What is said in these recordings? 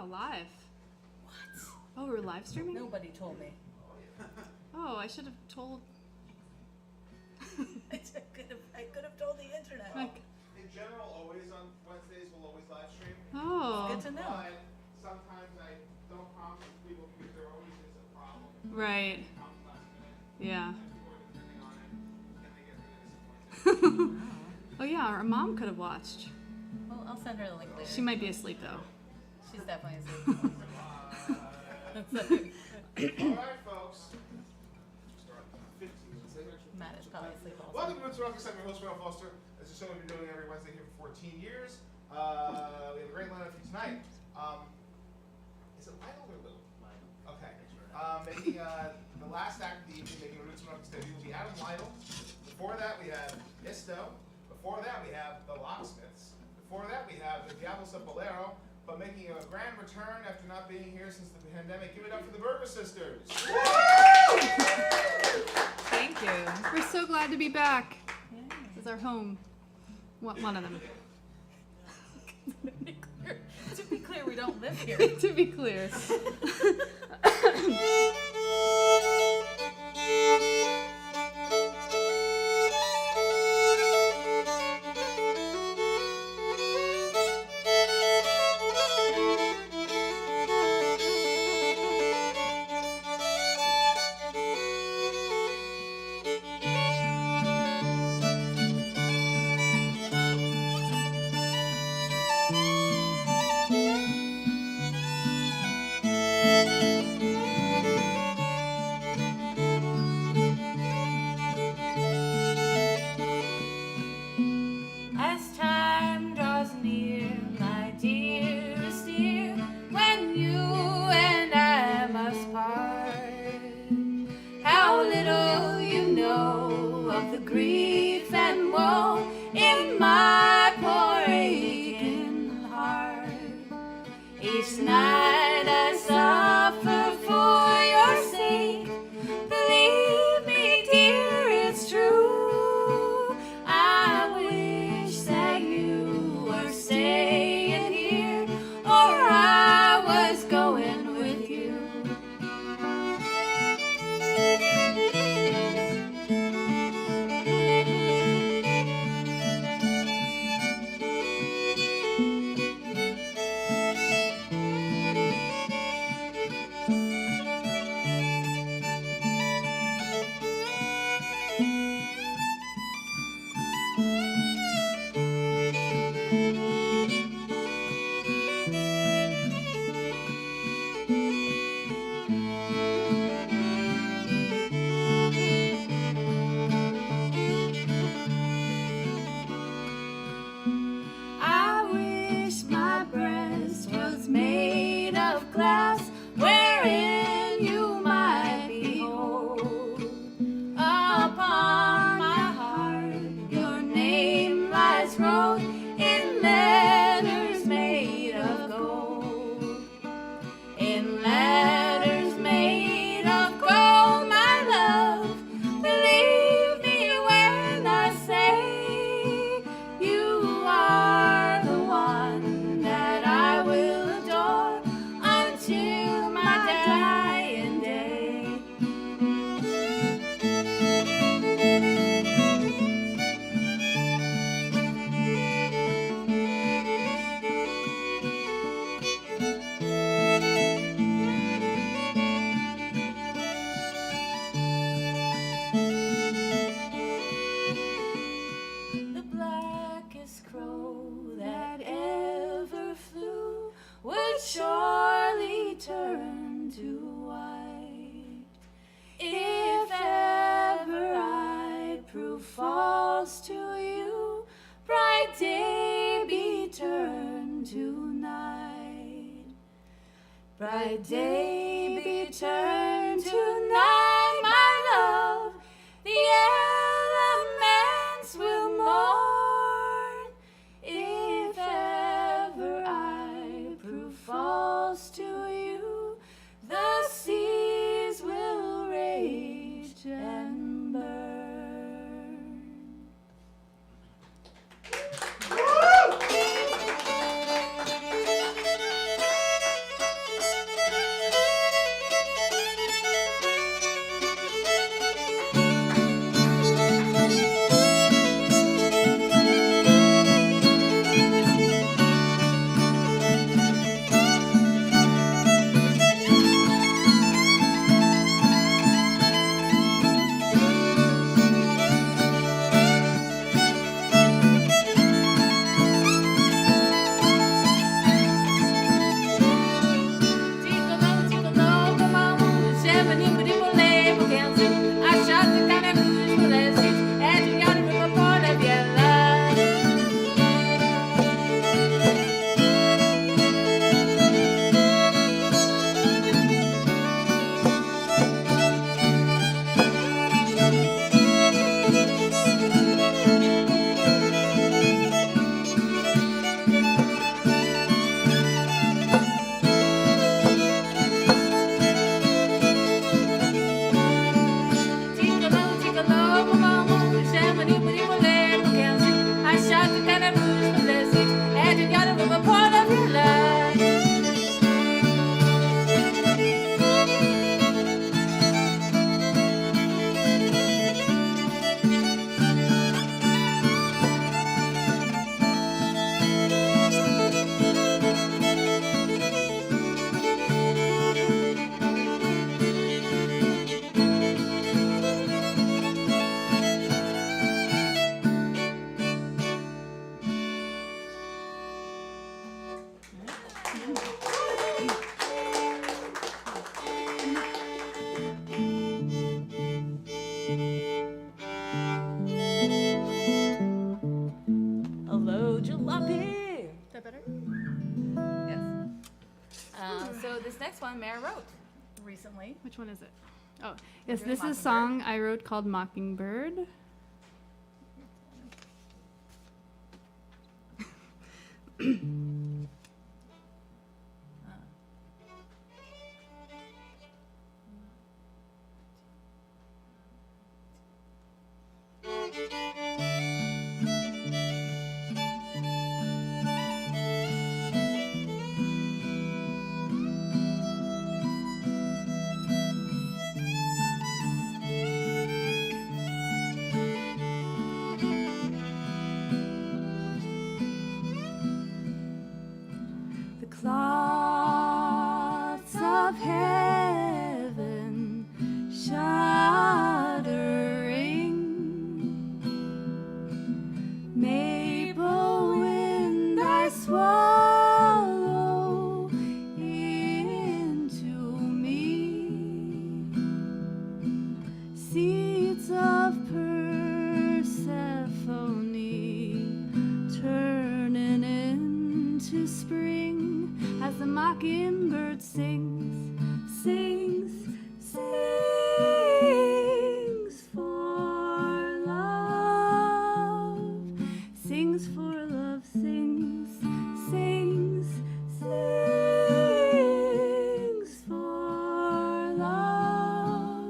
live. What? Oh, we're live streaming? Nobody told me. Oh, I should have told. I could have told the internet. In general, always on Wednesdays, we'll always live stream. Oh. Good to know. But sometimes I don't promise people because there always is a problem. Right. It comes last minute. Yeah. And people are depending on it, and they get really disappointed. Oh yeah, our mom could have watched. Well, I'll send her the link later. She might be asleep though. She's definitely asleep. Alright, folks. Matt is probably asleep also. Welcome to Ruckus. I'm your host, Ralph Foster. This is a show we've been doing every Wednesday here for 14 years. We have a great lineup for you tonight. Is it Lytle or Lytle? Okay. Making the last act of the evening, making a Roots and Ruckus debut will be Adam Lytle. Before that, we have Isto. Before that, we have the Locksmiths. Before that, we have the Diablos of Bolero. But making a grand return after not being here since the pandemic, give it up for the Berger Sisters. Thank you. We're so glad to be back. This is our home. One of them. To be clear, we don't live here. To be clear. As time draws near, my dearest dear, when you and I must part, how little you know of the grief and woe in my poor aching heart. Each night I suffer for your sake. Believe me, dear, it's true. I wish that you were staying here, or I was going with you. I wish my breast was made of glass, wherein you might behold. Upon my heart your name lies wrote in letters made of gold. In letters made of gold, my love. Believe me when I say you are the one that I will adore until my dying day. The blackest crow that ever flew would surely turn to white if ever I prove false to you. Bright day be turned to night. Bright day be turned to night, my love. The elements will mourn if ever I prove false to you. The seas will rage and burn. Hello, jalopy. Is that better? Yes. So this next one, Mara wrote. Recently. Which one is it? Oh, yes, doing this is a Mockingbird. song I wrote called Mockingbird. The cloths of heaven shuddering, maple wind I swallow into me, seeds of Persephone turning into spring as the mockingbird sings, sings, sings for love, sings for love, sings, sings, sings for love.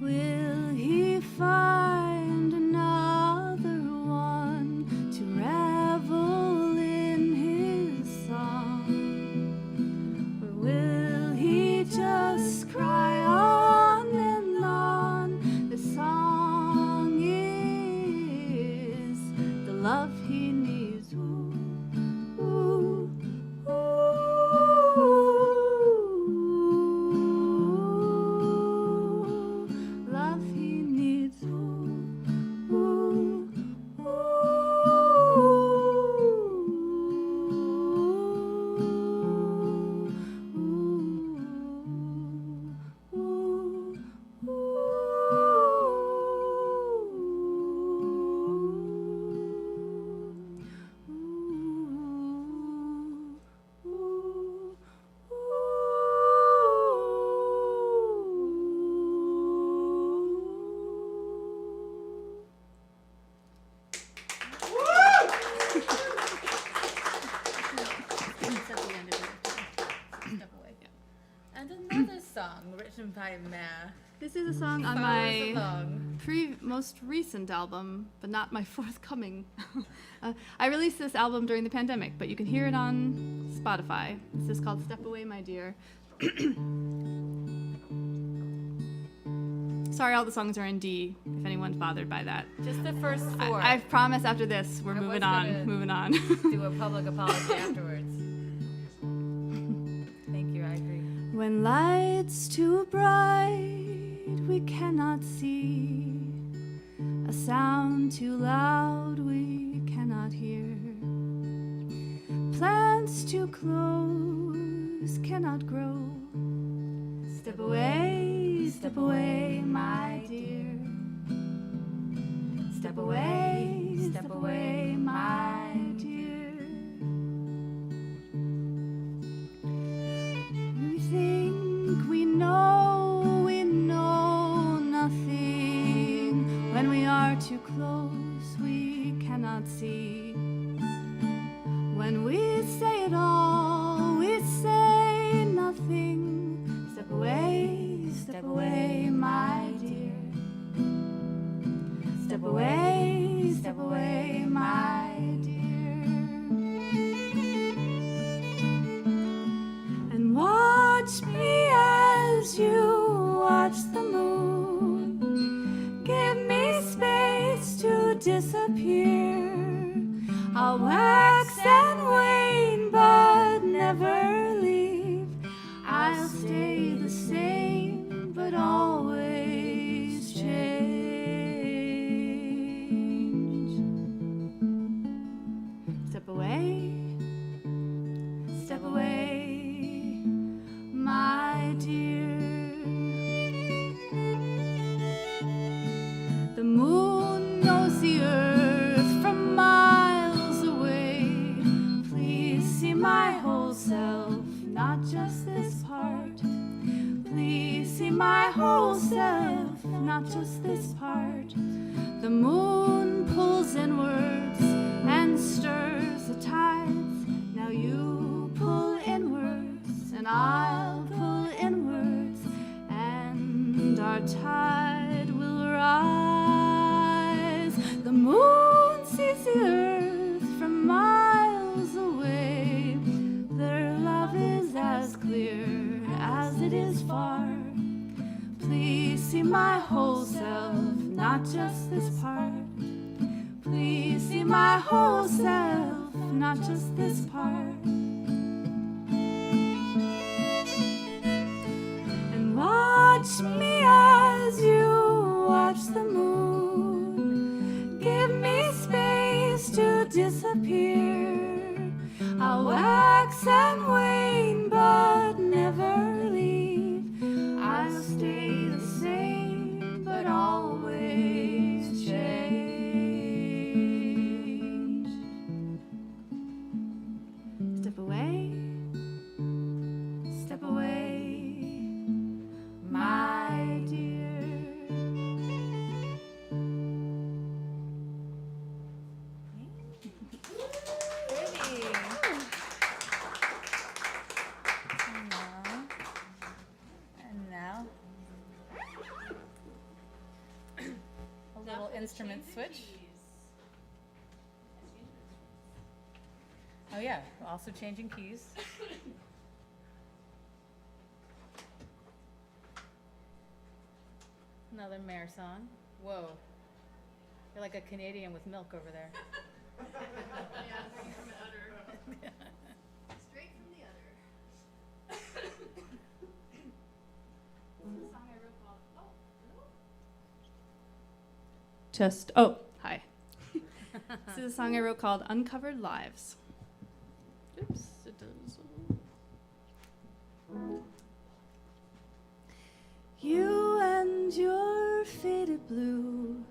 Will he find another one to revel in his song? Or will he just cry on and on? The song is the love he needs. Ooh, ooh, ooh. Love he needs. Ooh, ooh, It's at the end of it. Step away. And another song written by Ma. This is a song on Follows my along. most recent album, but not my forthcoming. I released this album during the pandemic, but you can hear it on Spotify. This is called Step Away, My Dear. Sorry, all the songs are in D, if anyone's bothered by that. Just the first four. I've promised after this, we're I was moving gonna- on, moving on. do a public apology afterwards. Thank you, I agree. When lights too bright, we cannot see. A sound too loud, we cannot hear. Plants too close cannot grow. Step away, my dear. Step away, my dear. We think we know nothing. When we are too close, we cannot see. When we say it all, we say nothing. Step away, my dear. Step away, my dear. And watch me as you watch the moon. Give me space. disappear. I'll wax and wane, but never leave. I'll stay the same, but always change. Step away, my dear. The moon knows the earth from miles away. Please see my whole self, not just this part. Please see my whole self, not just this part. The moon pulls inwards and stirs the tides. Now you pull inwards and I'll pull inwards, and our tide will rise. The moon sees the earth from miles away. Their love is as clear as it is far. Please see my whole self, not just this part. Please see my whole self, not just this part. And watch me as you watch the moon. Give me space to disappear. I'll wax and wane, but never leave. I'll stay the same, but always change. Step away, my dear. And now, a little instrument switch. Oh yeah, we're also changing keys. Another mare song. Whoa. You're like a Canadian with milk over there. Straight from the udder. Song I wrote called hi. This is a song I wrote called Uncovered Lives. Oops, it does. You and your faded blue,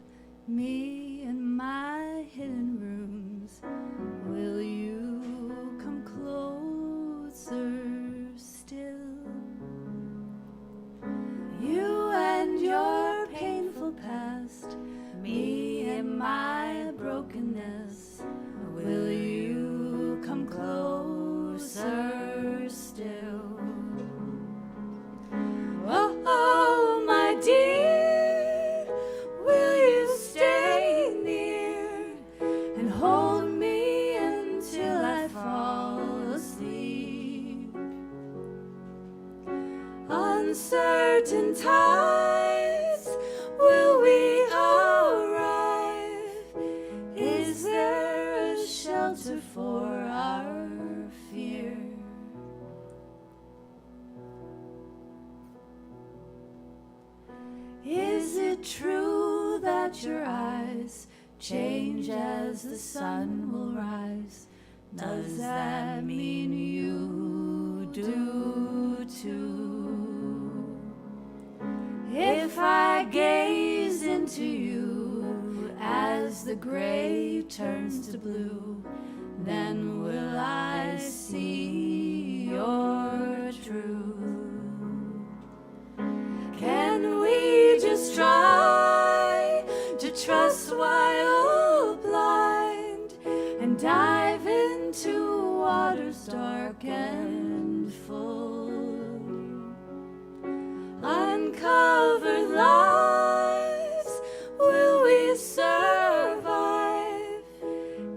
me and my hidden rooms. Will you come closer still? You and your painful past, me and my brokenness. Will you come closer still? Oh, my dear, will you stay near and hold me until I fall asleep? Uncertain tides, will we arrive? Is there a shelter for our fear? Is it true that your eyes change as the sun will rise? Does that mean you do too? If I gaze into you as the gray turns to blue, then will I see your truth? Can we just try to trust while blind and dive into waters dark and full? Uncovered lives, will we survive?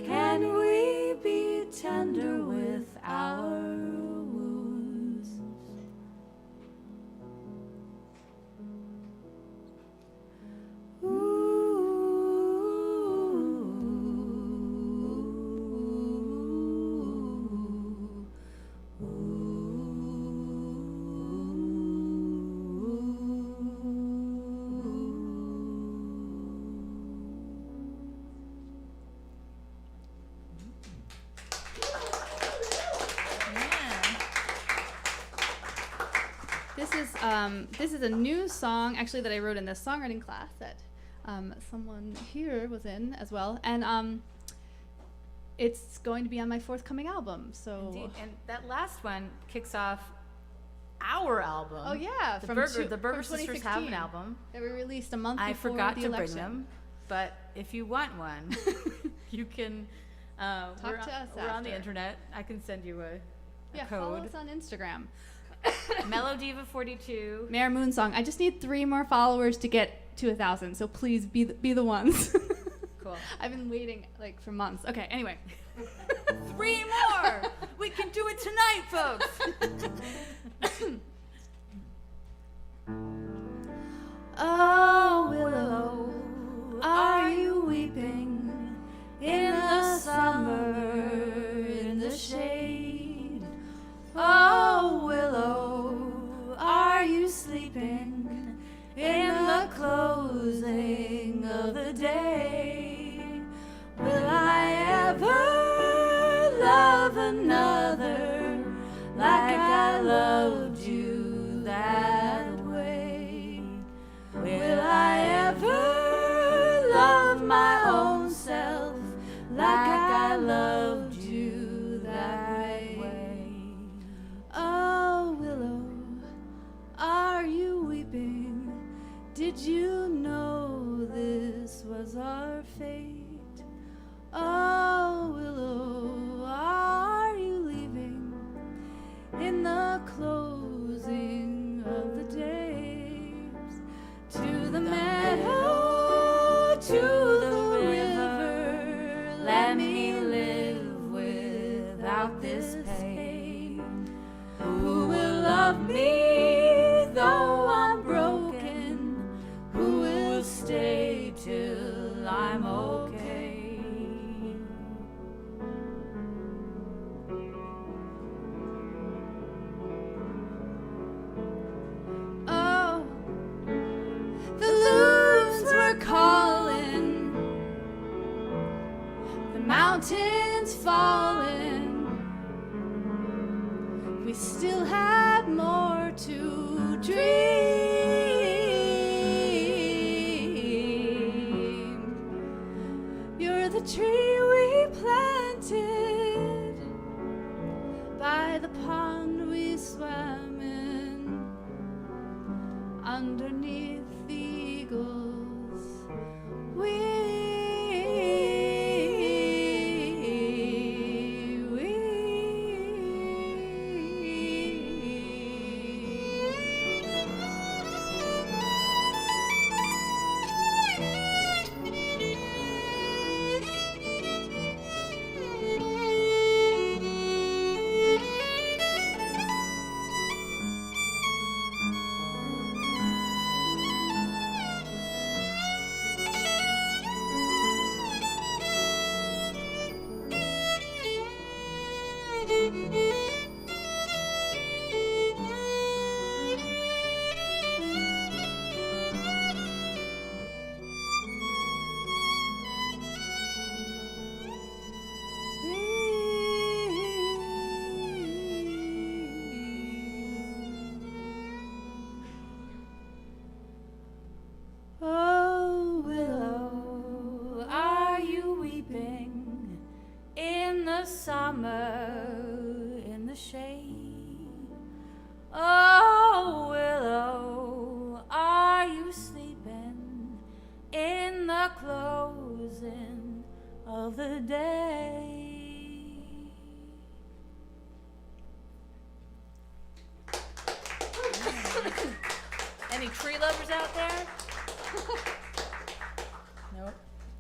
Can we be tender with our wounds? Ooh. this is a new song actually that I wrote in this songwriting class that someone here was in as well, and it's going to be on my forthcoming album. So Indeed. And that last one kicks off our album. oh yeah, The from Berger Sisters have an 2016 album. that we released a month I before forgot the to election. bring them, but if you want one, you can Talk to us we're on the after. internet. I can send you a Yeah, follow code. us on Instagram. Melodiva42. Mayor Moonsong. I just need 3 more followers to get to 1,000. So please be the ones. Cool. I've been waiting like for months. Okay. Anyway. 3 more. We can do it tonight, folks. Oh, willow, are you weeping in the summer, in the shade? Oh, willow, are you sleeping in the closing of the day? Will I ever love another like I loved you that way? Will I ever love my own self like I loved you that way? Oh, willow, are you weeping? Did you know this was our fate? Oh, willow, are you leaving in the closing of the days? To the meadow, to the river, let me live without this pain. Who will love me though I'm broken? Who will stay till I'm okay? Oh, the loons were calling, the mountains falling. We still had more to dream. You're the tree we planted by the pond we swam in, underneath the eagles Oh, willow, are you weeping in the summer, in the shade? Oh, willow, are you sleeping in the closing of the day? Any tree lovers out there? Nope,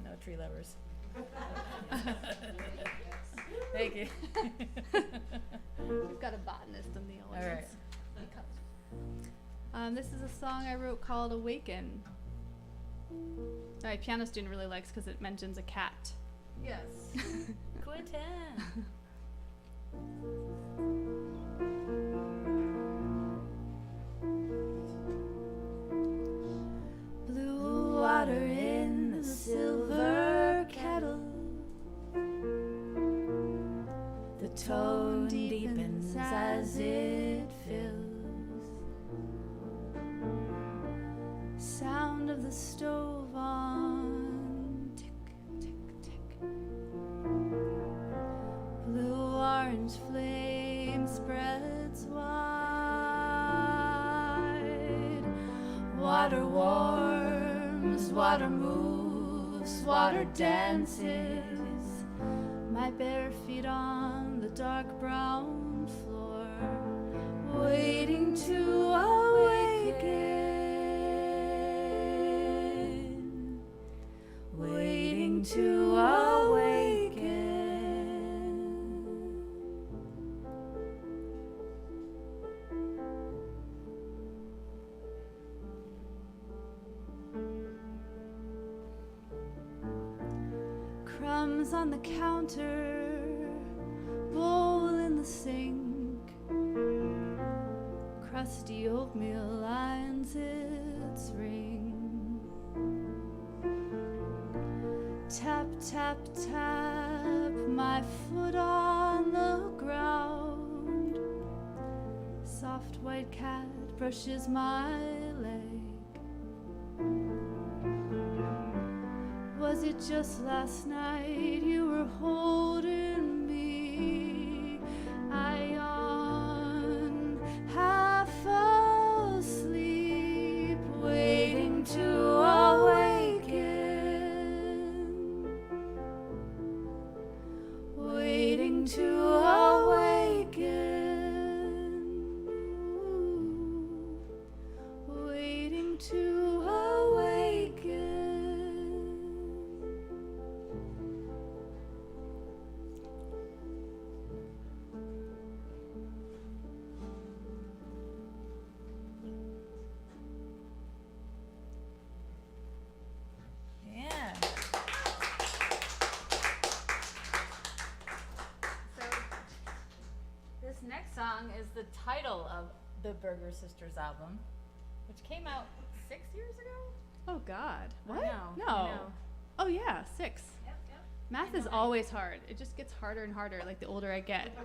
no tree lovers. Thank you. We've got a botanist in the All right. audience. This is a song I wrote called Awaken. My piano student really likes because it mentions a cat. Yes. Quentin. Blue water in the silver kettle, the tone deepens as it fills. Water warms, water moves, water dances. My bare feet on the dark brown floor, waiting to awaken, waiting to awaken. Crumbs on the counter, bowl in the sink, crusty oatmeal lines its ring. Tap, tap, tap, my foot on the ground. Soft white cat brushes my leg. Was it just last night you were holding me? I yawn, half asleep, waiting to awaken, waiting to awaken, waiting to awaken. Yeah. So this next song is the title of the Berger Sisters album, which came out 6 years ago. Oh God. I What? know, No. I know. Oh yeah, 6. Yep. Math is always hard. It just gets harder and harder like the older I get.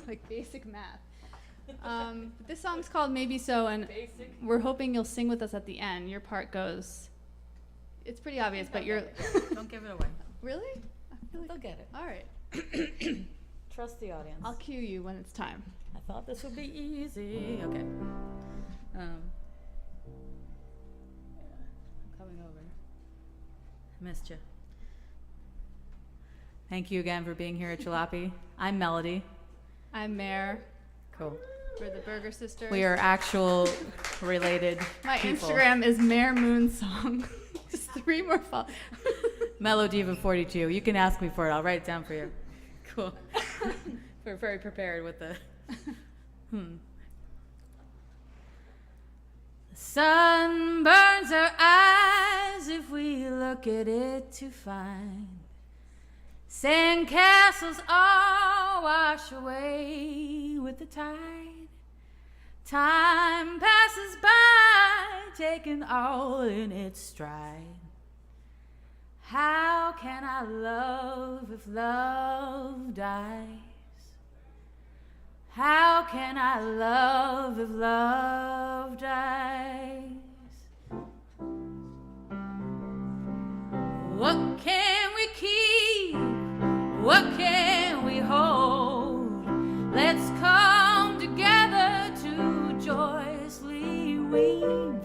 Like basic math. But this song's called Maybe So, and Basic. we're hoping you'll sing with us at the end. Your part goes. It's pretty obvious, but you're. Don't give it away. Really? I feel like. They'll get it. All right. Trust the audience. I'll cue you when it's time. I thought this would be easy. Okay. I'm coming over. Missed you. Thank you again for being here at Jalopy. I'm Melody. I'm Mare. Cool. We're the Berger Sisters. We are actual related My people. Instagram is Mare Moon Song. Just 3 more followers. Melodiva42. You can ask me for it. I'll write it down for you. Cool. We're very prepared with the. The sun burns our eyes if we look at it to find sand castles all wash away with the tide. Time passes by, taking all in its stride. How can I love if love dies? How can I love if love dies? What can we keep? What can we hold? Let's come together to joyously weave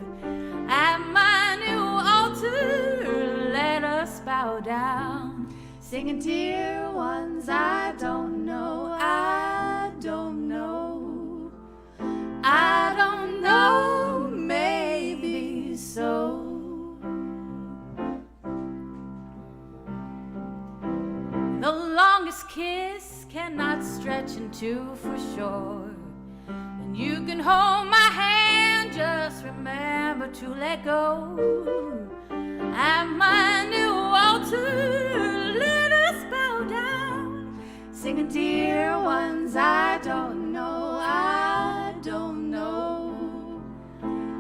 at my new altar. Let us bow down, singing, dear ones, I don't know, I don't know, I don't know, maybe so. The longest kiss cannot stretch into for sure, and you can hold my hand, just remember to let go. At my new altar, let us bow down, singing, dear ones, I don't know, I don't know,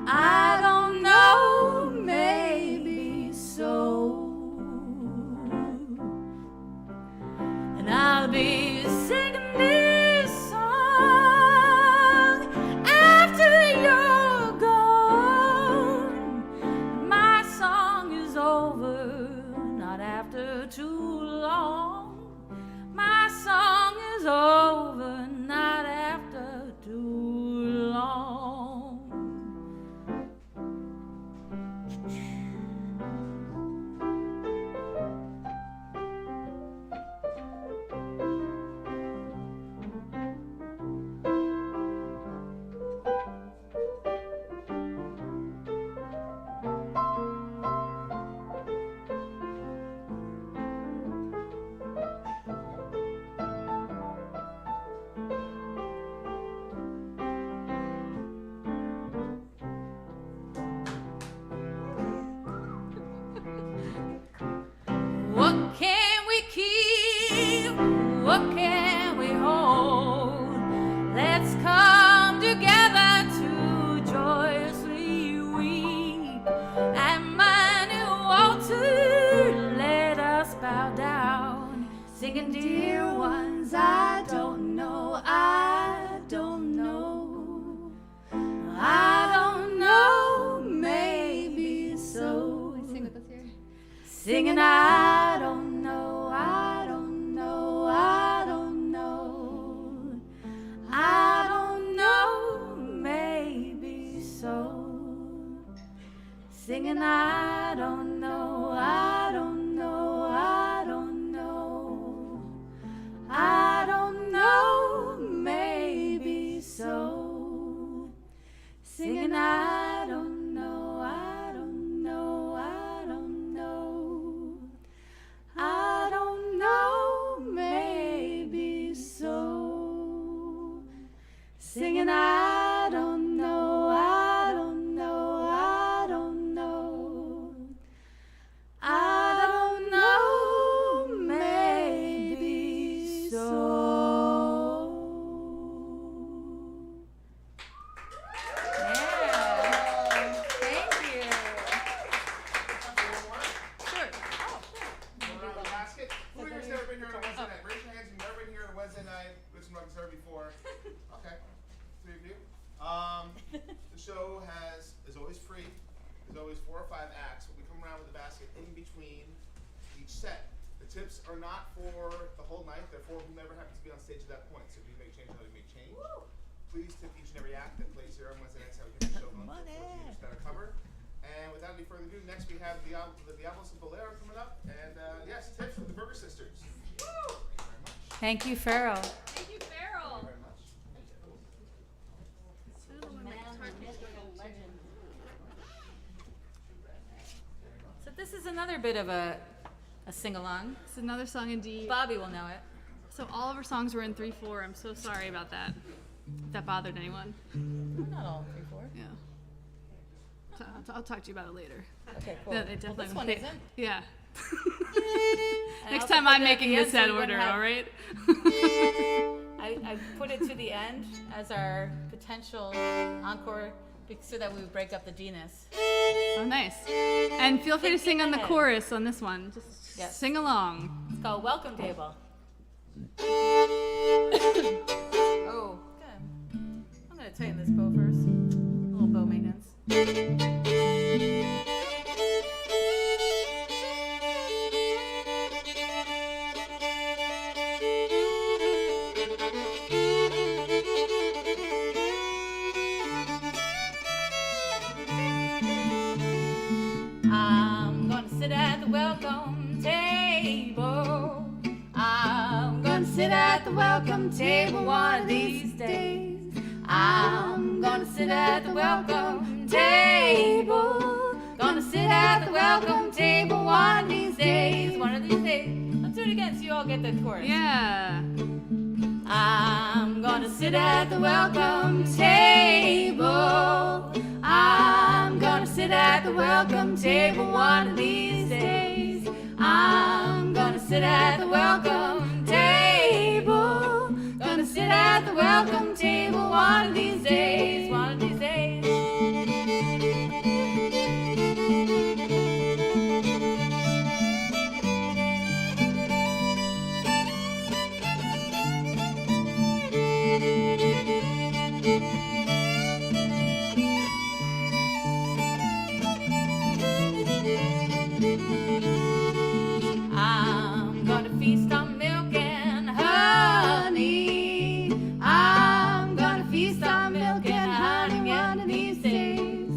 I don't know, maybe so. And I'll be singing this song after you're gone. My song is over, not after too long. My song is over, not after too long. singing I don't know, I don't know, I don't know. I don't know, maybe so. Singing I don't know, I don't know, I don't know. I don't know, maybe so. Singing I don't know, I don't know, I don't know. I don't know, maybe so. Singing I don't know, I don't know, I don't know. I don't know, maybe so. Yeah. Thank you. Sure. Going around the basket. Who here's never been here on a Wednesday night? Raise your hands. You've never been here on a Wednesday night. Listen, Ruckus heard before. Okay, 3 of you. The show is always free. There's always 4 or 5 acts. We come around with a basket in between each set. The tips are not for the whole night. They're for whomever happens to be on stage at that point. So if you make change, you make change. Please tip each and every act that plays here on Wednesday nights. How we get the show going for 14 years that are covered. And without any further ado, next we have the Diablos of Bolero coming up. And yes, tips from the Berger Sisters. Thank you, Farrell. Thank you, Farrell. Thank you very much. So this is another bit of a sing-along. It's another song in D. Bobby will know it. So all of our songs were in 3/4. I'm so sorry about that. If that bothered anyone. Not all 3/4. Yeah. So I'll talk to you about it later. Okay, cool. No, they definitely this one they- isn't. Yeah. And Next also time put I'm it at making the the end so set you wouldn't order, have- all right? I put it to the end as our potential encore so that we would break up the D-ness. Oh, nice. And feel free to sing on the ahead. chorus on this one. Just Yes. sing along. It's called Welcome Table. Oh, good. I'm going to tighten this bow first. A little bow maintenance. I'm gonna sit at the welcome table. I'm gonna sit at the welcome table one of these days. I'm gonna sit at the welcome table. Gonna sit at the welcome table one of these days. One of these days. Let's do it again so you all get the chorus. Yeah. I'm gonna sit at the welcome table. I'm gonna sit at the welcome table one of these days. I'm gonna sit at the welcome table. Gonna sit at the welcome table one of these days. One of these days. I'm gonna feast on milk and honey. I'm gonna feast on milk and honey one of these days.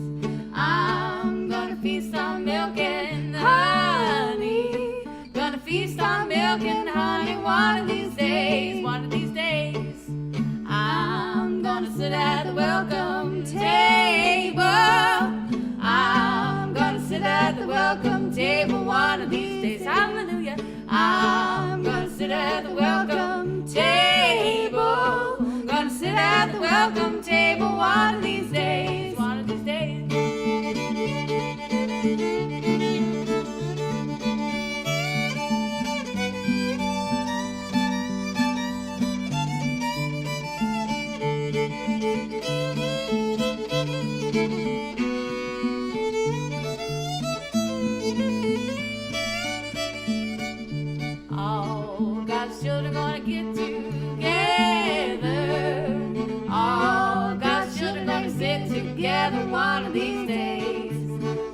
I'm gonna feast on milk and honey. Gonna feast on milk and honey one of these days. One of these days. I'm gonna sit at the welcome table. I'm gonna sit at the welcome table one of these days. Hallelujah. I'm gonna sit at the welcome table. Gonna sit at the welcome table one of these days. One of these days. All God's children gonna get together. All God's children gonna sit together one of these days.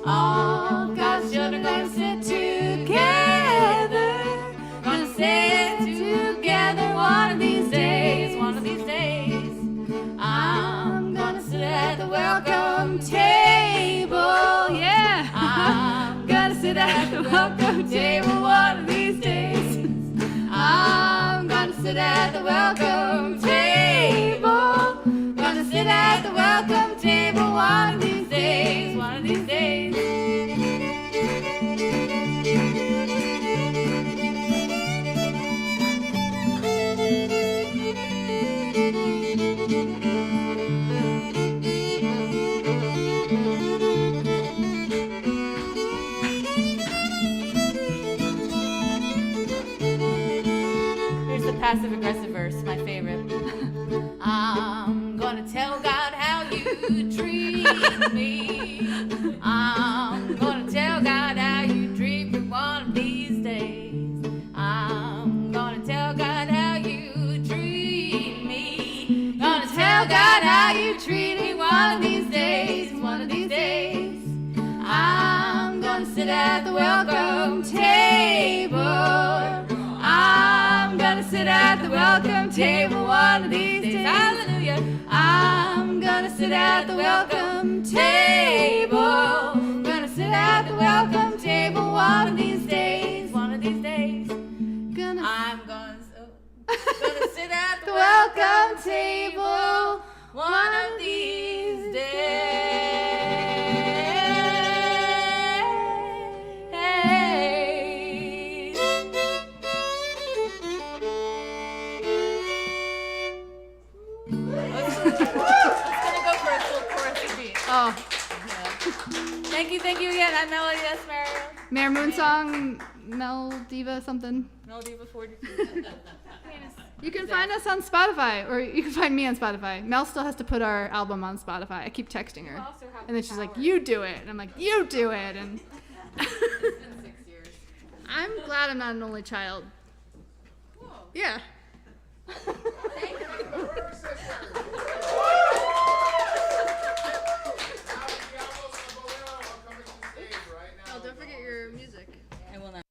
All God's children gonna sit together. table one of these days. I'm gonna sit at the welcome table. Gonna sit at the welcome table one of these days. One of these days. Here's the passive aggressive verse, my favorite. I'm gonna tell God how you treat me. I'm gonna tell God how you treat me one of these days. I'm gonna tell God how you treat me. Gonna tell God how you treat me one of these days. One of these days. I'm gonna sit at the welcome table. I'm gonna sit at the welcome table one of these days. Hallelujah. I'm gonna sit at the welcome table. Gonna sit at the welcome table one of these days. One of these days. I'm gonna sit at the welcome table one of these days. Oh, Thank you again. I'm Melody, that's Mario. Mare Moonsong, Mel Diva something. Melody Diva 42. You can find us on Spotify, or you can find me on Spotify. Mel still has to put our album on Spotify. I keep texting her, and then she's like, "You do it," and I'm like, "You do it," and It's been 6 years. I'm glad I'm not an only child. Whoa. Yeah. Thank you. Berger Sisters. Diablos of Bolero are coming to the stage right now. Oh, don't forget your music. I will not.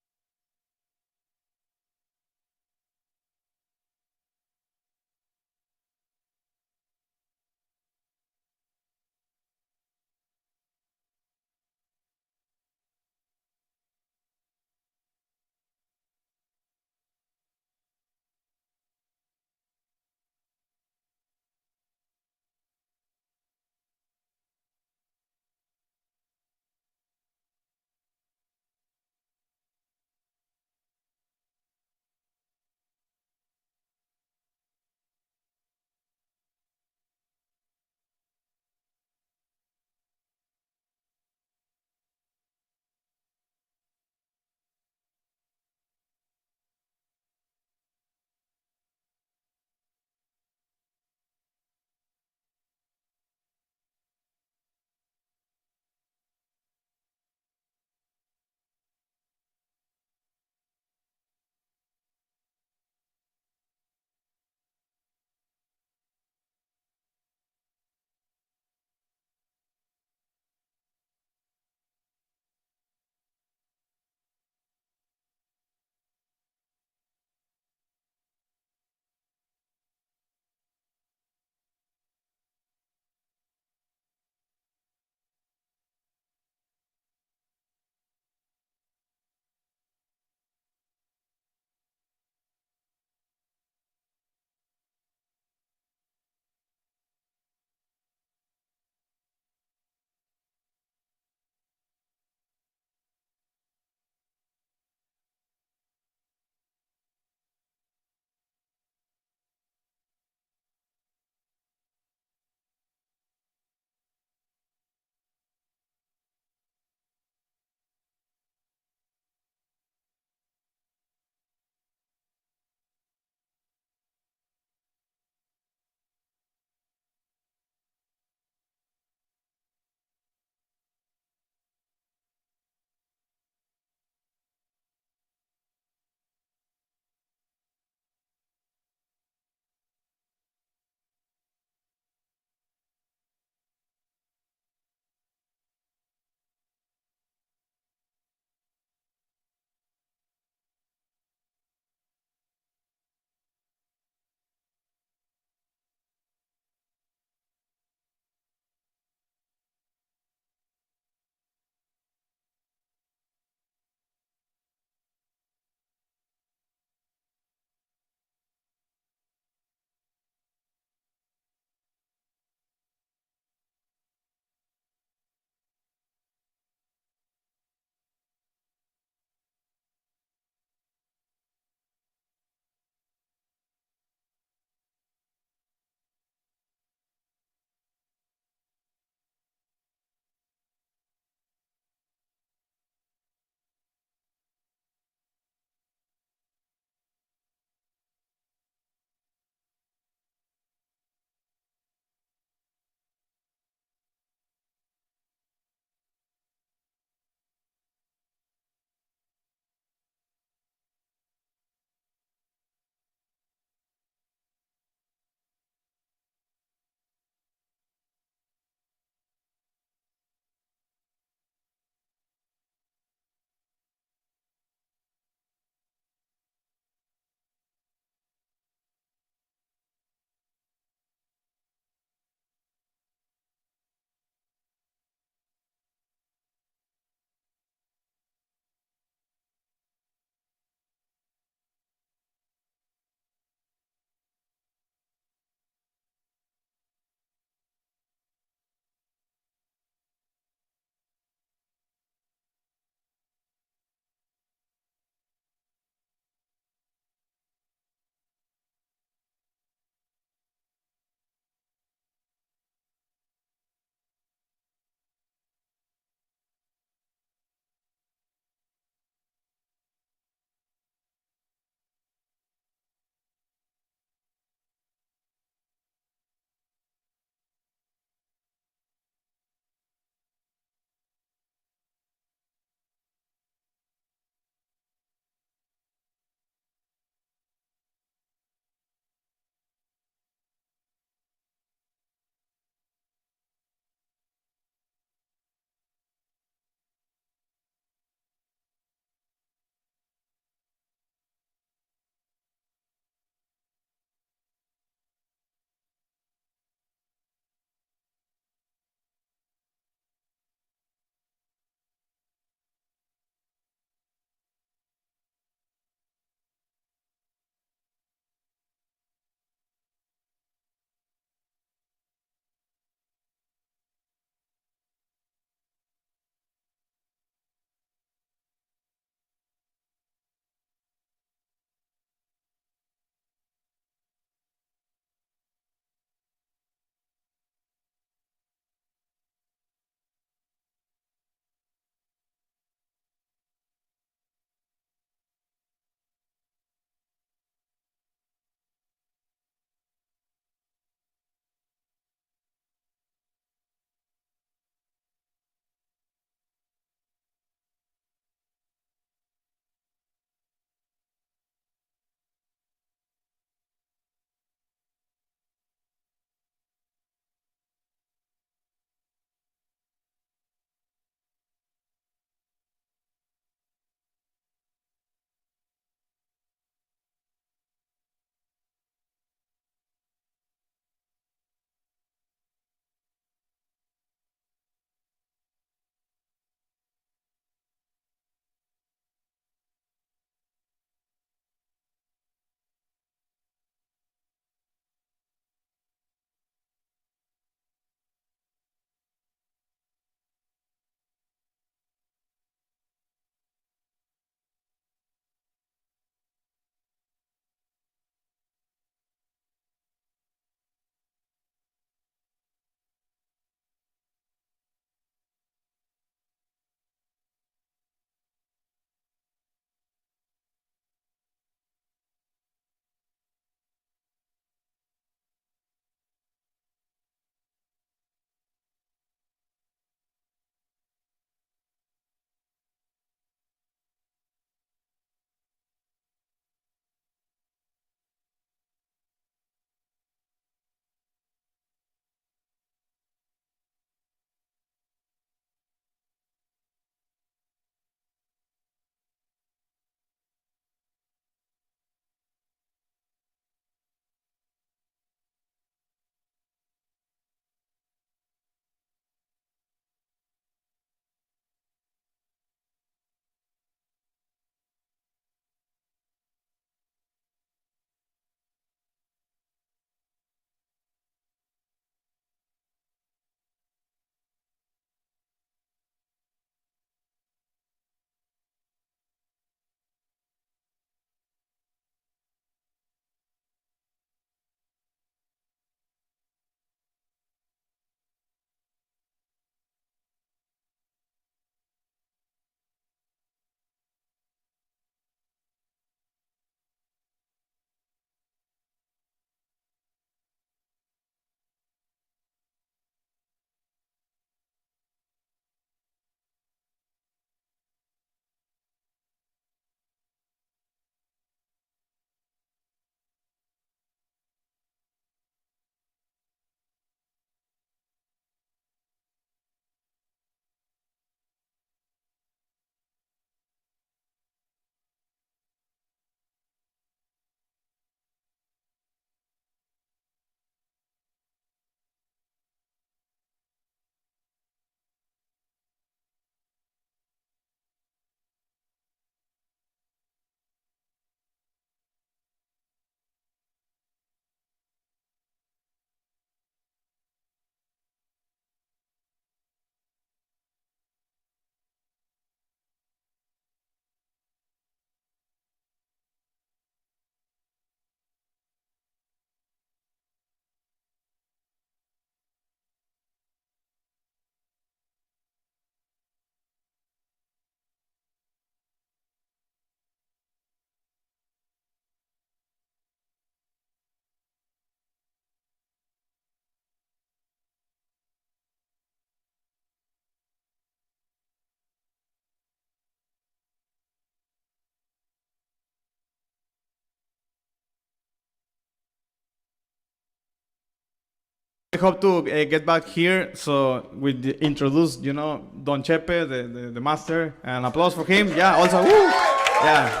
I hope to get back here. So we introduce, Don Chepe, the master, and applause for him. Yeah, also, woo! Yeah.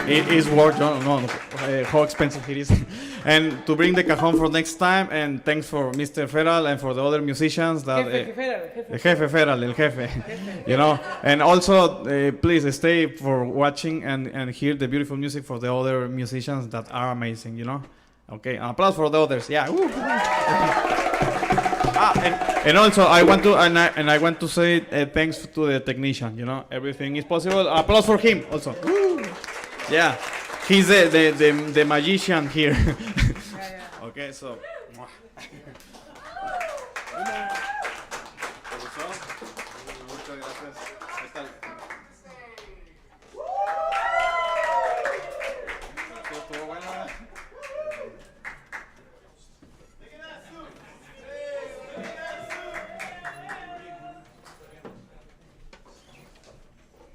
It is worth, how expensive it is. And to bring the cajon for next time, and thanks for Mr. Feral and for the other musicians. That, el jefe Feral, el jefe. And also, please stay for watching and hear the beautiful music for the other musicians that are amazing, Okay, an applause for the others. Yeah. And also I want to say thanks to the technician. Everything is possible. Applause for him also. Yeah, he's the magician here. Okay, so.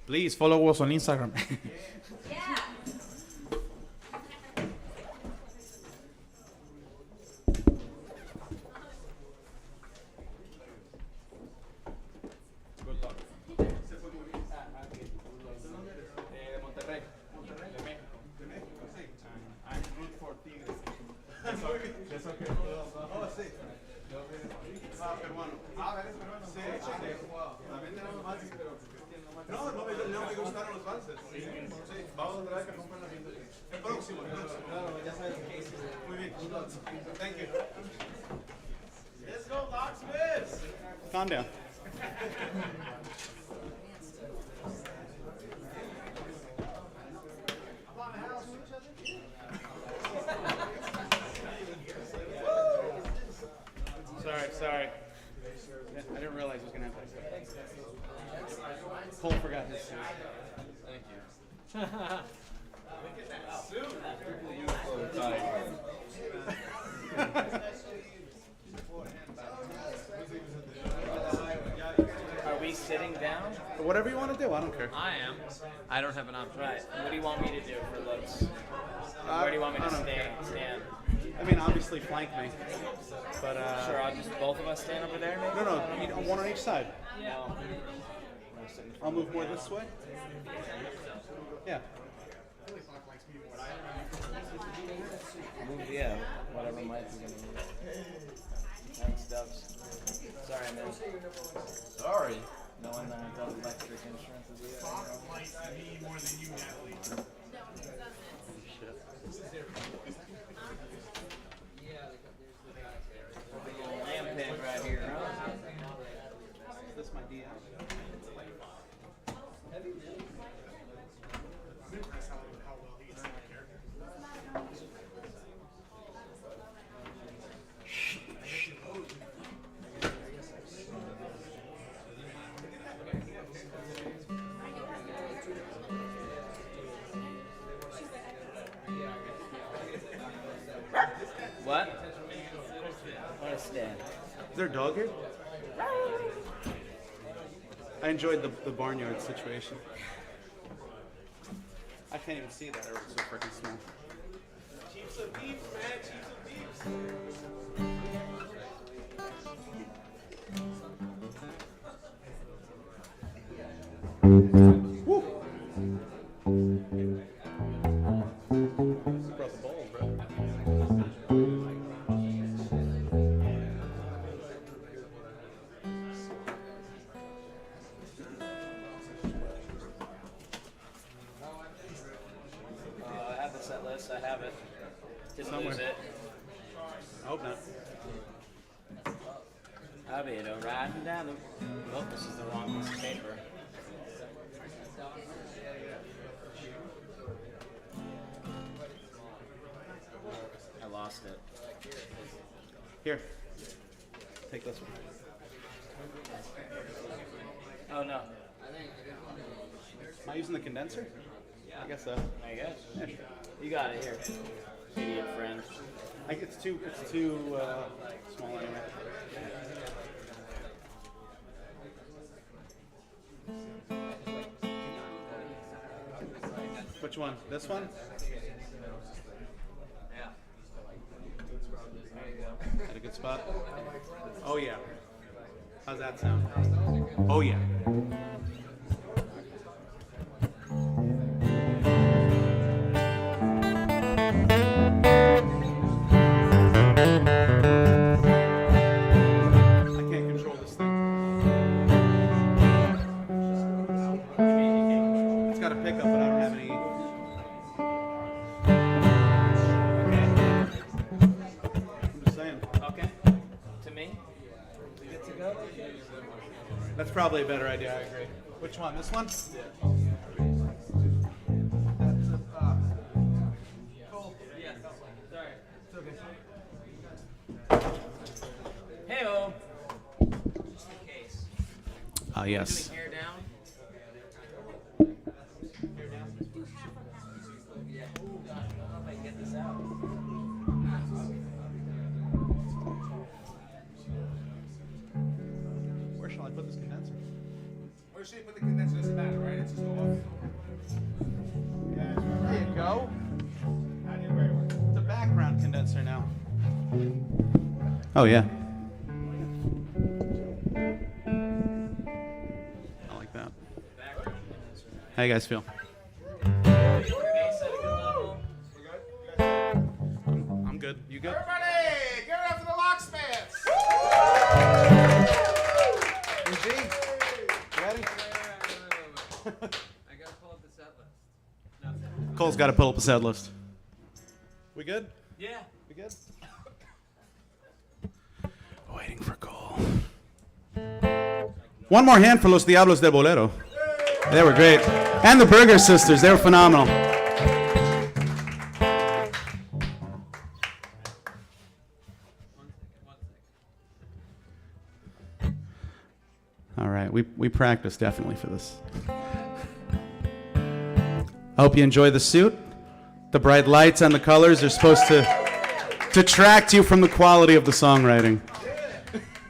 Please follow us on Instagram. Thank you. Let's go, Locksmiths! Calm down. Sorry. I didn't realize it was going to happen. Cole forgot his suit. Thank you. Look at that suit! Are we sitting down? Whatever you want to do, I don't care. I am. I don't have an option. Right. What do you want me to do for looks? Where do you want me to stand? I mean, obviously flank me. But, Sure, I'll just both of us stand over there, maybe? No, one on each side. No. I'll move more this way. Yeah. Yeah, whatever mic you're gonna use. Thanks, Dubs. Sorry, man. Sorry. No one does electric insurance as we lamp pig right here, huh? Is this my DM? What? What a stand. Is there a dog here? I enjoyed the barnyard situation. I can't even see that. It's so freaking small. Chiefs of beefs, man. Chiefs of beefs. Brought the ball, bro. I have the set list. I have it. Didn't Somewhere. lose it. I hope not. I'll be riding down the. Oh, this is the wrong piece of paper. I lost it. Here. Take this one. Oh no. Am I using the condenser? I guess so. I guess. Yeah, sure. You got it here. Idiot friend. It's too small anyway. Which one? This one? How's that sound? Oh yeah. I can't control this thing. It's got a pickup, but I don't have any. I'm just saying. Okay. To me? We good to go? That's probably a better idea, I agree. Which one? This one? Yeah. Sorry. It's okay. Hey-o. Just in case. Ah, yes. Doing hair down? Hair down? Yeah. I don't know if I can get this out. Where shall I put this condenser? Where should you put the condenser? Doesn't matter, right? It's just go off. Yeah, it's right. There you go. How do you wear it? It's a background condenser now. Oh, yeah. I like that. How you guys feel? Bass at a good level. We good? You guys good? I'm good. You good? Everybody, give it up for the Locksmiths! G, ready? I gotta pull up the set list. Cole's got to pull up a set list. We good? Yeah. We good? Waiting for Cole. One more hand for Los Diablos del Bolero. They were great. And the Berger Sisters. They were phenomenal. All right. We practiced definitely for this. I hope you enjoy the suit. The bright lights and the colors are supposed to detract you from the quality of the songwriting.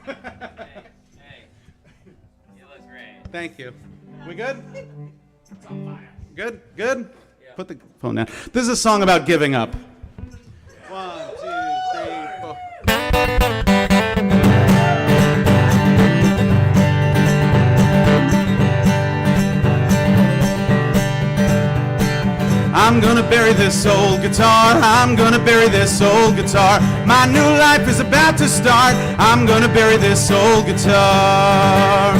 Hey. You look great. Thank you. We good? Good? Good? Put the phone down. This is a song about giving up. 1, 2, 3, 4. I'm gonna bury this old guitar. I'm gonna bury this old guitar. My new life is about to start. I'm gonna bury this old guitar.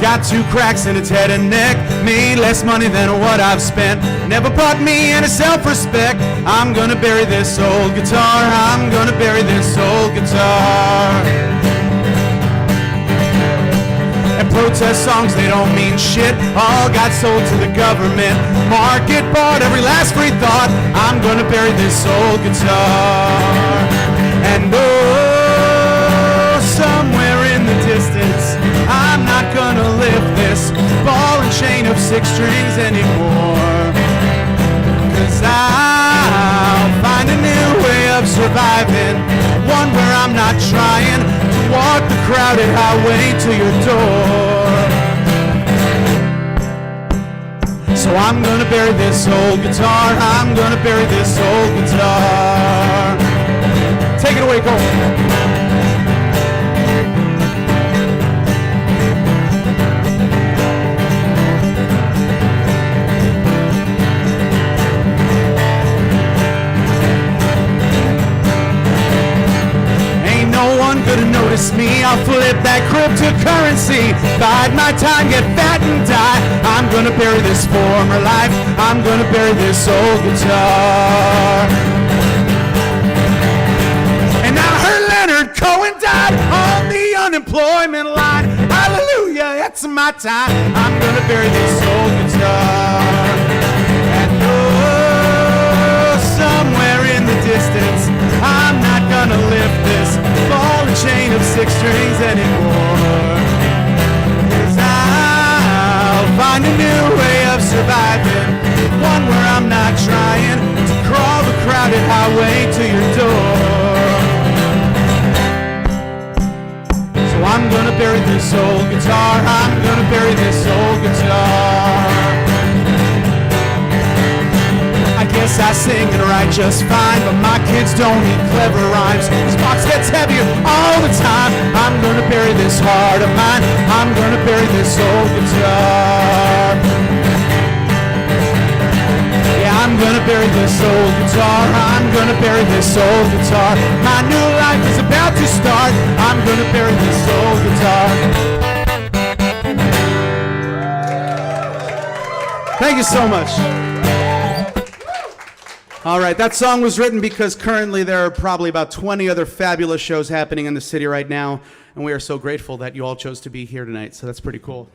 Got 2 cracks in its head and neck. Made less money than what I've spent. Never bought me any self-respect. I'm gonna bury this old guitar. I'm gonna bury this old guitar. And protest songs, they don't mean shit. All got sold to the government. Market bought every last free thought. I'm gonna bury this old guitar. And oh, somewhere in the distance, I'm not gonna lift this ball and chain of 6 strings anymore. 'Cause I'll find a new way of surviving, one where I'm not trying to walk the crowded highway to your door. So I'm gonna bury this old guitar. I'm gonna bury this old guitar. Take it away, Cole. Gonna notice me, I'll flip that cryptocurrency, bide my time, get fat and die. I'm gonna bury this former life. I'm gonna bury this old guitar. And I heard Leonard Cohen died on the unemployment line. Hallelujah, it's my time. I'm gonna bury this old guitar. And oh, somewhere in the distance, I'm not gonna lift this ball and chain of 6 strings anymore. 'Cause I'll find a new way of surviving, one where I'm not trying to crawl the crowded highway to your door. So I'm gonna bury this old guitar. I'm gonna bury this old guitar. I guess Yes, I sing and write just fine, but my kids don't need clever rhymes. This box gets heavier all the time. I'm gonna bury this heart of mine. I'm gonna bury this old guitar. Yeah, I'm gonna bury this old guitar. I'm gonna bury this old guitar. My new life is about to start. I'm gonna bury this old guitar. Thank you so much. All right, that song was written because currently there are probably about 20 other fabulous shows happening in the city right now, and we are so grateful that you all chose to be here tonight, so that's pretty cool.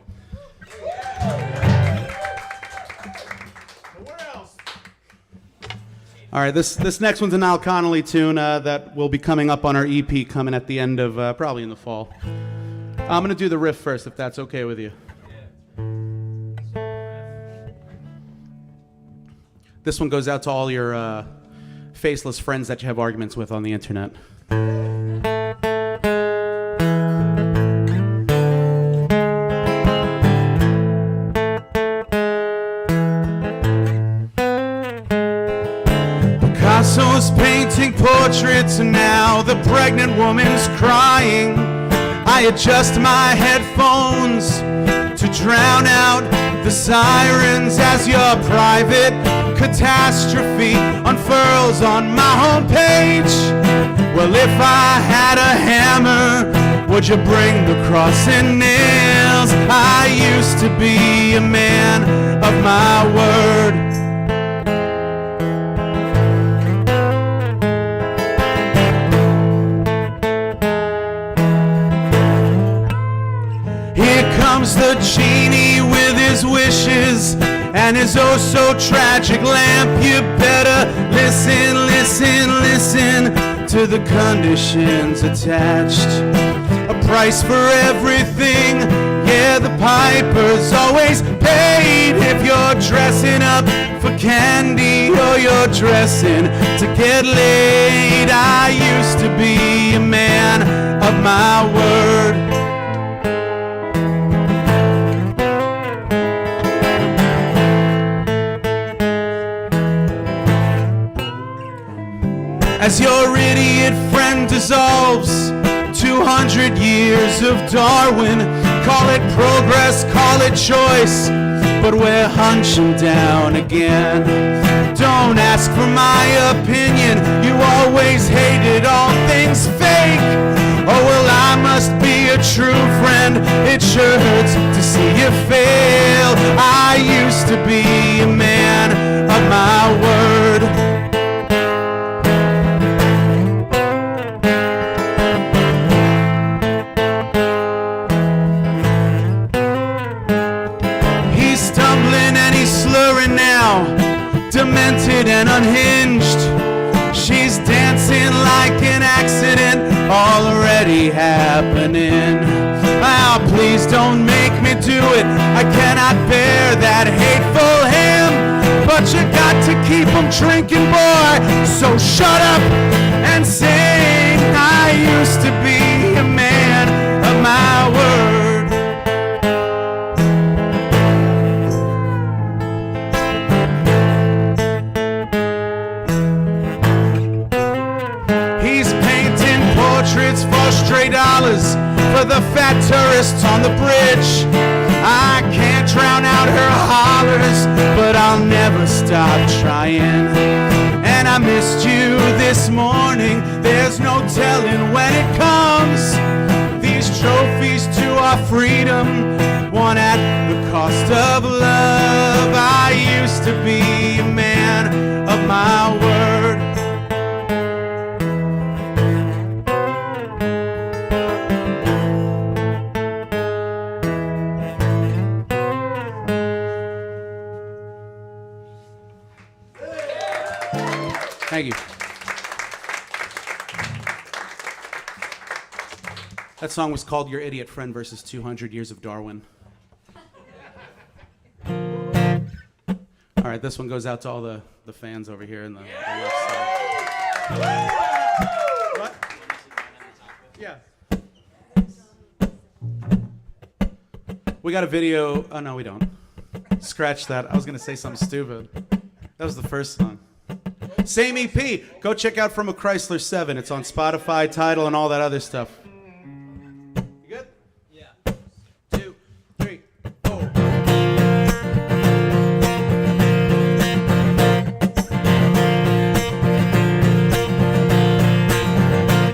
All right, this next one's an Al Connolly tune that will be coming up on our EP coming at the end of, probably in the fall. I'm going to do the riff first, if that's okay with you. This one goes out to all your faceless friends that you have arguments with on the internet. Picasso's painting portraits and now the pregnant woman's crying. I adjust my headphones to drown out the sirens as your private catastrophe unfurls on my homepage. Well, if I had a hammer, would you bring the cross and nails? I used to be a man of my word. Here comes the genie with his wishes and his oh so tragic lamp. You better listen, listen, listen to the conditions attached. A price for everything, yeah, the piper's always paid. If you're dressing up for candy or you're dressing to get laid, I used to be a man of my word. As your idiot friend dissolves 200 years of Darwin, call it progress, call it choice, but we're hunching down again. Don't ask for my opinion, you always hated all things fake. Oh well, I must be a true friend, it sure hurts to see you fail. I used to be a man of my word. Demented and unhinged, she's dancing like an accident already happening. Oh, please don't make me do it, I cannot bear that hateful hymn. But you got to keep them drinking, boy, so shut up and sing. I used to be a man of my word. For stray dollars for the fat tourists on the bridge. I can't drown out her hollers, but I'll never stop trying. And I missed you this morning, there's no telling when it comes. These trophies to our freedom, won at the cost of love. I used to be a man of my word. Thank you. That song was called Your Idiot Friend versus 200 Years of Darwin. All right, this one goes out to all the fans over here in the left side. What? Yeah. We got a video. Oh, no, we don't. Scratch that. I was going to say something stupid. That was the first song. Same EP. Go check out From a Chrysler 7. It's on Spotify, Tidal, and all that other stuff. You good? Yeah. 2, 3, 4.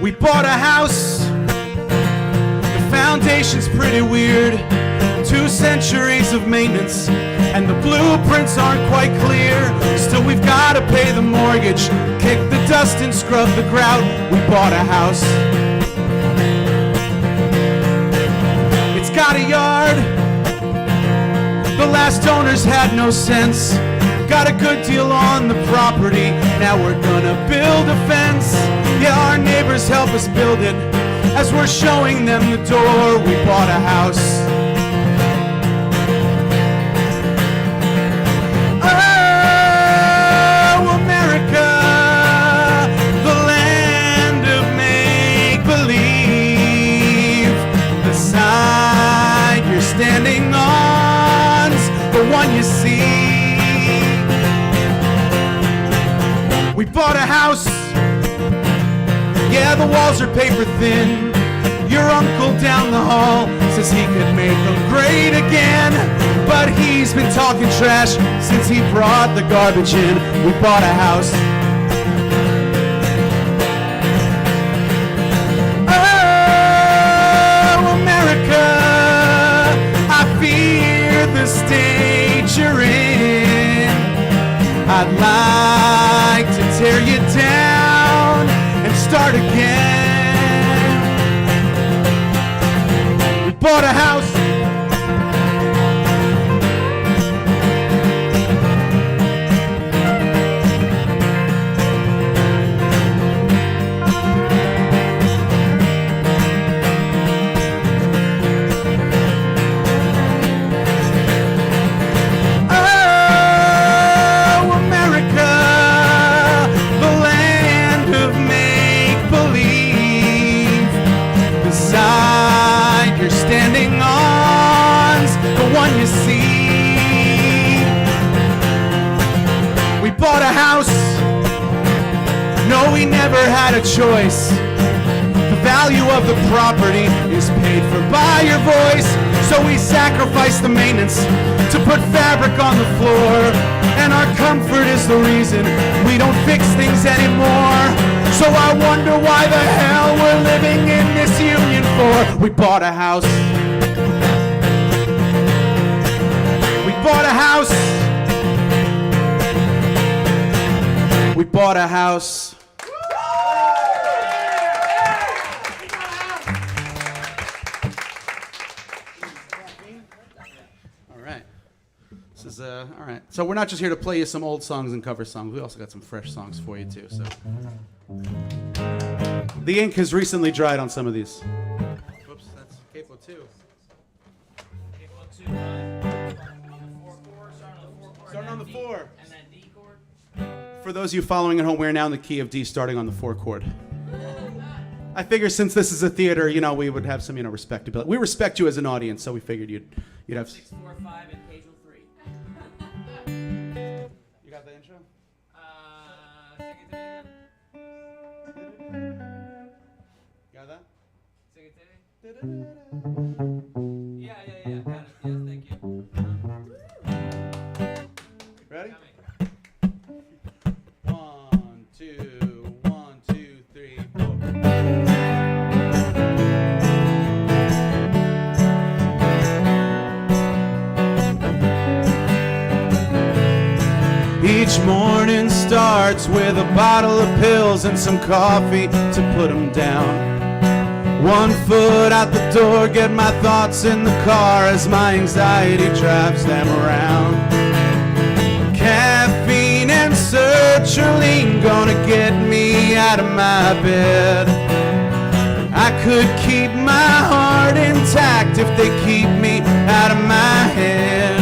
We bought a house. The foundation's pretty weird. 2 centuries of maintenance, and the blueprints aren't quite clear. Still, we've got to pay the mortgage, kick the dust and scrub the grout. We bought a house. It's got a yard. The last owners had no sense. Got a good deal on the property. Now we're gonna build a fence. Yeah, our neighbors help us build it. As we're showing them the door, we bought a house. Standing on's the one you see. We bought a house. Yeah, the walls are paper thin. Your uncle down the hall says he could make them great again, but he's been talking trash since he brought the garbage in. We bought a house. The stage you're in, I'd like to tear you down and start again. We bought a house. You see, we bought a house. No, we never had a choice. The value of the property is paid for by your voice. So we sacrifice the maintenance to put fabric on the floor. And our comfort is the reason we don't fix things anymore. So I wonder why the hell we're living in this union for. We bought a house. Bought a house. We bought a house. All right. This is all right. So we're not just here to play you some old songs and cover songs. We also got some fresh songs for you too. So the ink has recently dried on some of these. Whoops, that's capo 2. Capo 2. Starting on the 4. And then D chord. For those of you following at home, we're now in the key of D, starting on the 4 chord. I figure since this is a theater, you know, we would have some, you know, respectability. We respect you as an audience, so we figured you'd have. 6, 4, 5, and Pagel 3. You got the intro? Sing it to me again. Got that? Sing it to me. Yeah. Got it. Yes, thank you. Ready? Got me. 1, 2, 1, 2, 3, 4. Each morning starts with a bottle of pills and some coffee to put them down. 1 foot out the door, get my thoughts in the car as my anxiety drives them around. Caffeine and sertraline gonna get me out of my bed. I could keep my heart intact if they keep me out of my head.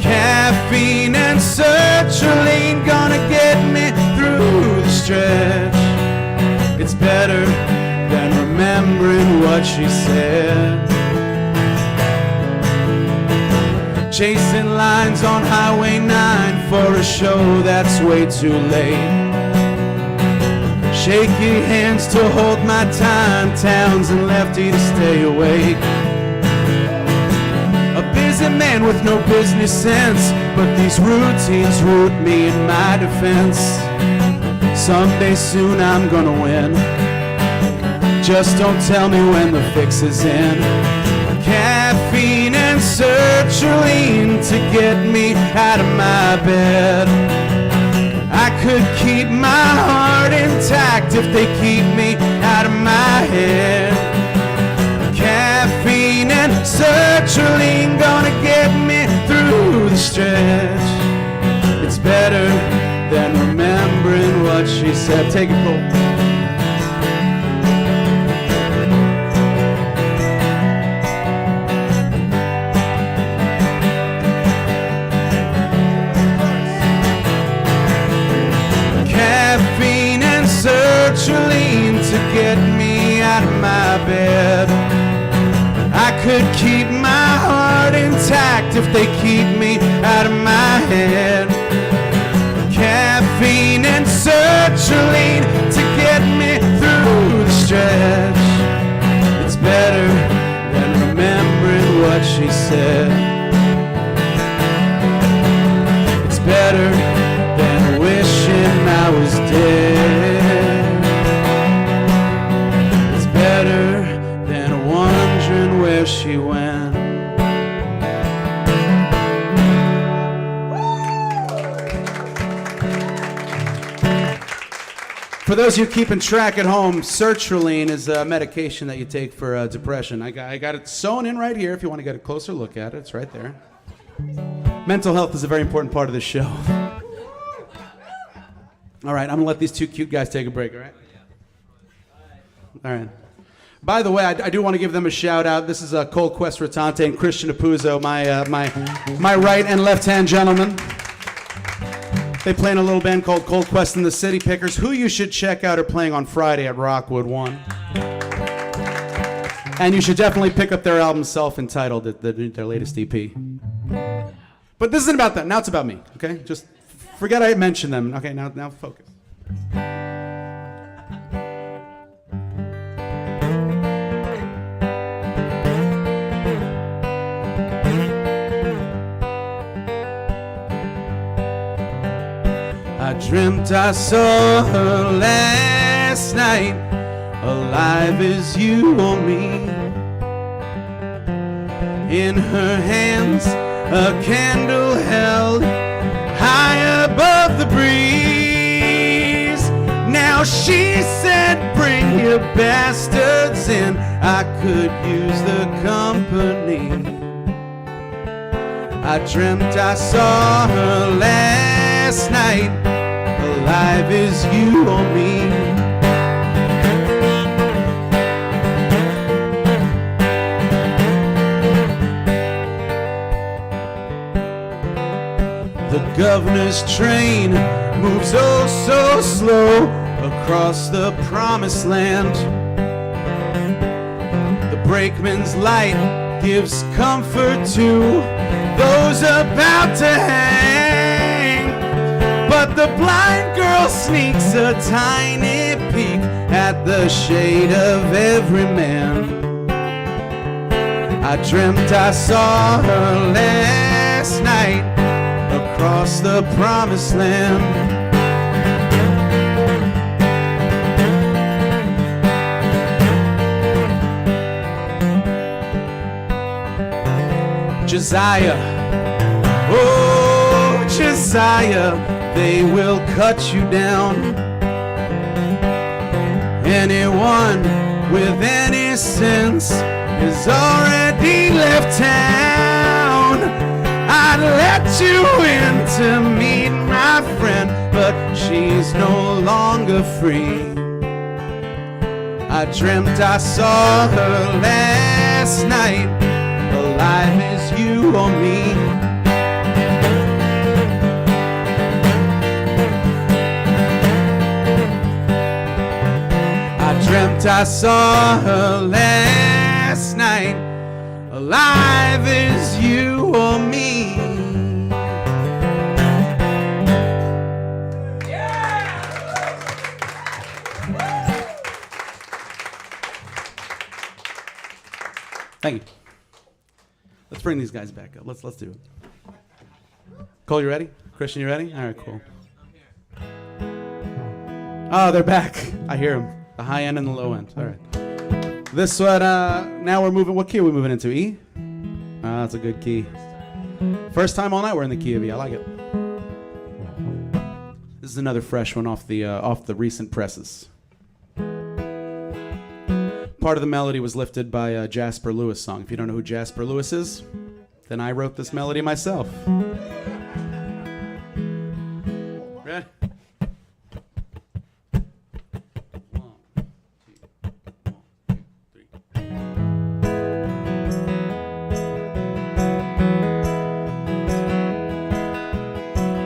Caffeine and sertraline gonna get me through the stretch. It's better than remembering what she said. chasing lines on Highway 9 for a show that's way too late. Shaky hands to hold my time, Towns and Lefty to stay awake. A busy man with no business sense, but these routines root me in my defense. Someday soon I'm gonna win. Just don't tell me when the fix is in. Caffeine and sertraline to get me out of my bed. I could keep my heart intact if they keep me out of my head. Caffeine and sertraline gonna get me through the stretch. It's better than remembering what she said. Take it, Cole. Sertraline to get me out of my bed. I could keep my heart intact if they keep me out of my head. Caffeine and sertraline to get me through the stretch. It's better than remembering what she said. It's better than wishing I was dead. Better than wondering where she went. For those of you keeping track at home, sertraline is a medication that you take for depression. I got it sewn in right here if you want to get a closer look at it. It's right there. Mental health is a very important part of this show. All right, I'm going to let these two cute guys take a break, all right? All right. By the way, I do want to give them a shout out. This is Cole Quest Rotante and Christian Apuzzo, my right and left hand gentlemen. They play in a little band called Cold Quest and the City Pickers, who you should check out are playing on Friday at Rockwood 1. And you should definitely pick up their album Self-Entitled, their latest EP. But this isn't about that. Now it's about me, okay? Just forget I mentioned them. Okay, now focus. I dreamt I saw her last night, alive as you or me. In her hands, a candle held high above the breeze. Now she said, bring your bastards in, I could use the company. I dreamt I saw her last night, alive as you or me. The governor's train moves oh so slow across the promised land. The brakeman's light gives comfort to those about to hang. But the blind girl sneaks a tiny peek at the shade of every man. I dreamt I saw her last night across the promised land. Josiah, oh Josiah, they will cut you down. Anyone with any sense has already left town. I'd let you in to meet my friend, but she's no longer free. I dreamt I saw her last night, alive as you or me. I dreamt I saw her last night, alive as you or me. bring these guys back up. Let's do it. Cole, you ready? Christian, you ready? All right, cool. Oh, they're back. I hear them. The high end and the low end. All right. This one, now we're moving. What key are we moving into? E? That's a good key. First time all night we're in the key of E. I like it. This is another fresh one off the recent presses. Part of the melody was lifted by a Jasper Lewis song. If you don't know who Jasper Lewis is, then I wrote this melody myself. Ready?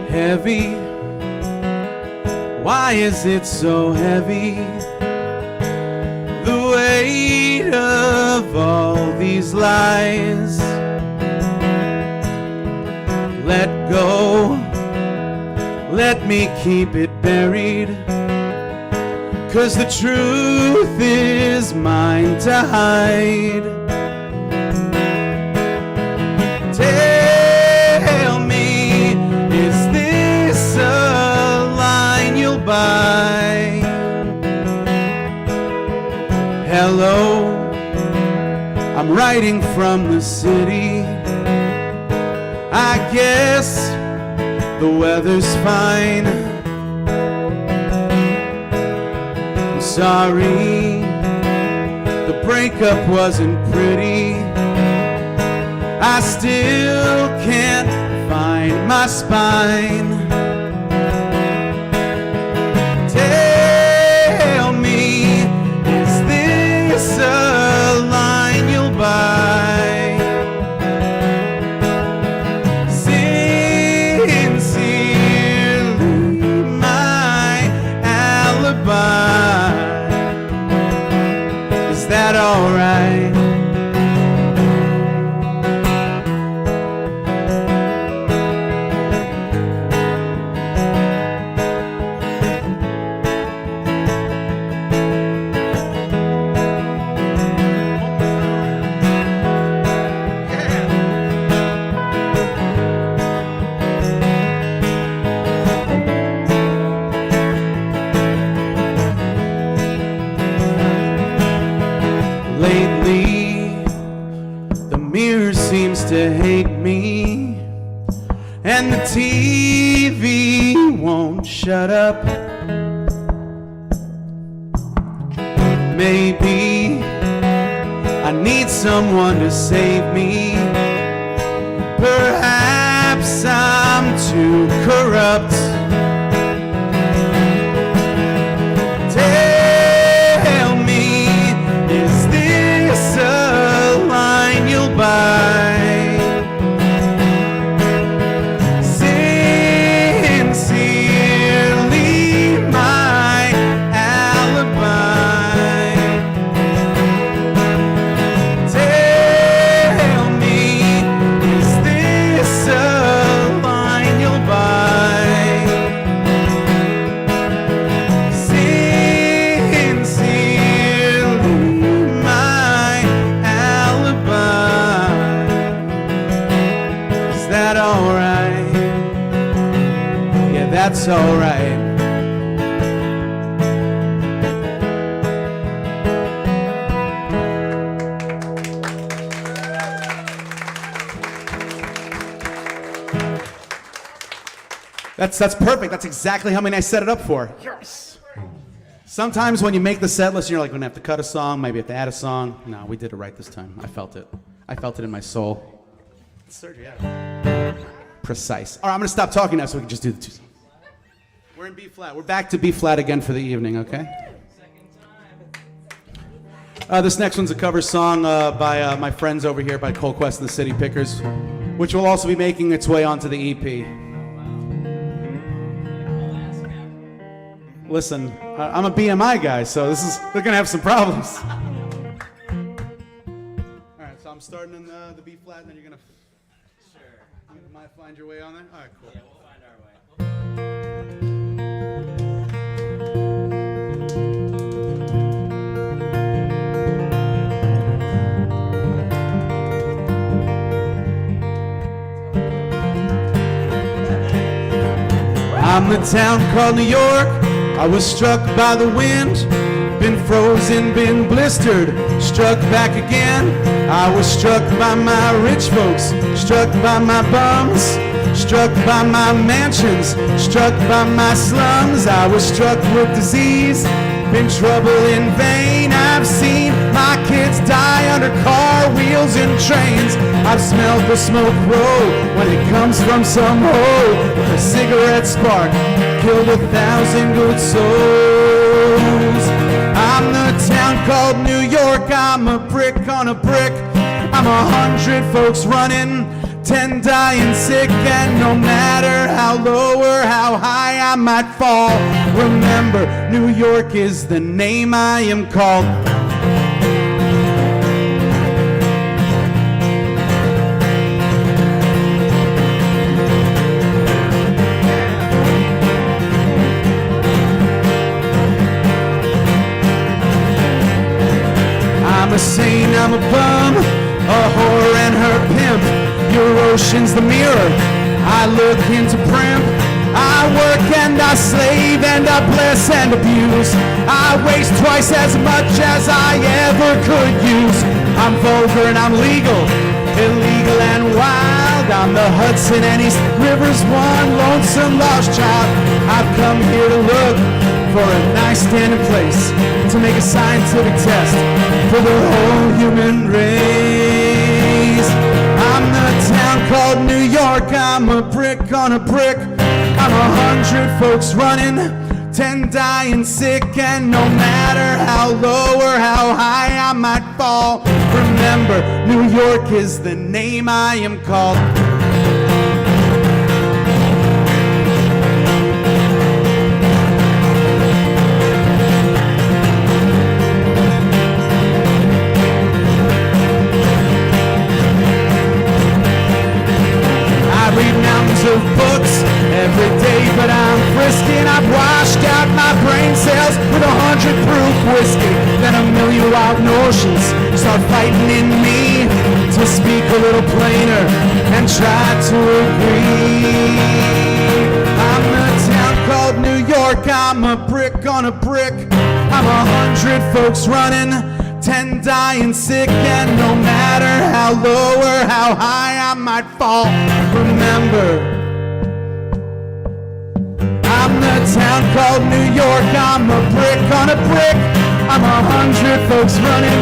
Heavy, why is it so heavy? The weight of all these lies. Let go, let me keep it buried, 'cause the truth is mine to hide. Tell me, is this a line you'll buy? Hello, I'm writing from the city. I guess the weather's fine. I'm sorry, the breakup wasn't pretty. I still can't find my spine. Tell me, is this a line you'll buy? Sincerely, my alibi. Is that alright? Lately, the mirror seems to hate me, and the TV won't shut up. Maybe I need someone to save me. Perhaps I'm too corrupt. Tell me, is this a line you'll buy? Sincerely, my alibi. Tell me, is this a line you'll buy? Sincerely, my alibi. Is that alright? Yeah, that's alright. That's perfect. That's exactly how many I set it up for. Yes. Sometimes when you make the set list, you're like, we're gonna have to cut a song, maybe have to add a song. No, we did it right this time. I felt it. I felt it in my soul. Surgery, yeah. Precise. All right, I'm gonna stop talking now so we can just do the two songs. We're in B flat. We're back to B flat again for the evening, okay? This next one's a cover song by my friends over here by Cole Quest and the City Pickers, which will also be making its way onto the EP. Listen, I'm a BMI guy, so we're gonna have some problems. All right, so I'm starting in the B flat, and then you're gonna. Sure. You might find your way on there. All right, cool. Yeah, we'll find our way. I'm the town called New York. I was struck by the wind, been frozen, been blistered, struck back again. I was struck by my rich folks, struck by my bums, struck by my mansions, struck by my slums. I was struck with disease, been trouble in vain. I've seen my kids die under car wheels and trains. I've smelled the smoke roll when it comes from some hole. A cigarette spark killed 1,000 good souls. I'm the town called New York. I'm a brick on a brick. I'm 100 folks running, 10 dying sick, and no matter how low or how high I might fall, remember, New York is the name I am called. I'm a saint, I'm a bum, a whore and her pimp. Your ocean's the mirror, I look into primp. I work and I slave and I bless and abuse. I waste twice as much as I ever could use. I'm vulgar and I'm legal, illegal and wild. I'm the Hudson and East River's one lonesome lost child. I've come here to look for a nice standing place to make a scientific test for the whole human race. I'm the town called New York. I'm a brick on a brick. I'm 100 folks running, 10 dying sick, and no matter how low or how high I might fall, remember, New York is the name I am called. I read mountains of books every day, but I'm frisky and I've washed out my brain cells with 100 proof whiskey. Then a million wild notions start fighting in me to speak a little plainer and try to agree. I'm the town called New York. I'm a brick on a brick. I'm 100 folks running, 10 dying sick, and no matter how low or how high I might fall, remember, I'm the town called New York. I'm a brick on a brick. I'm 100 folks running,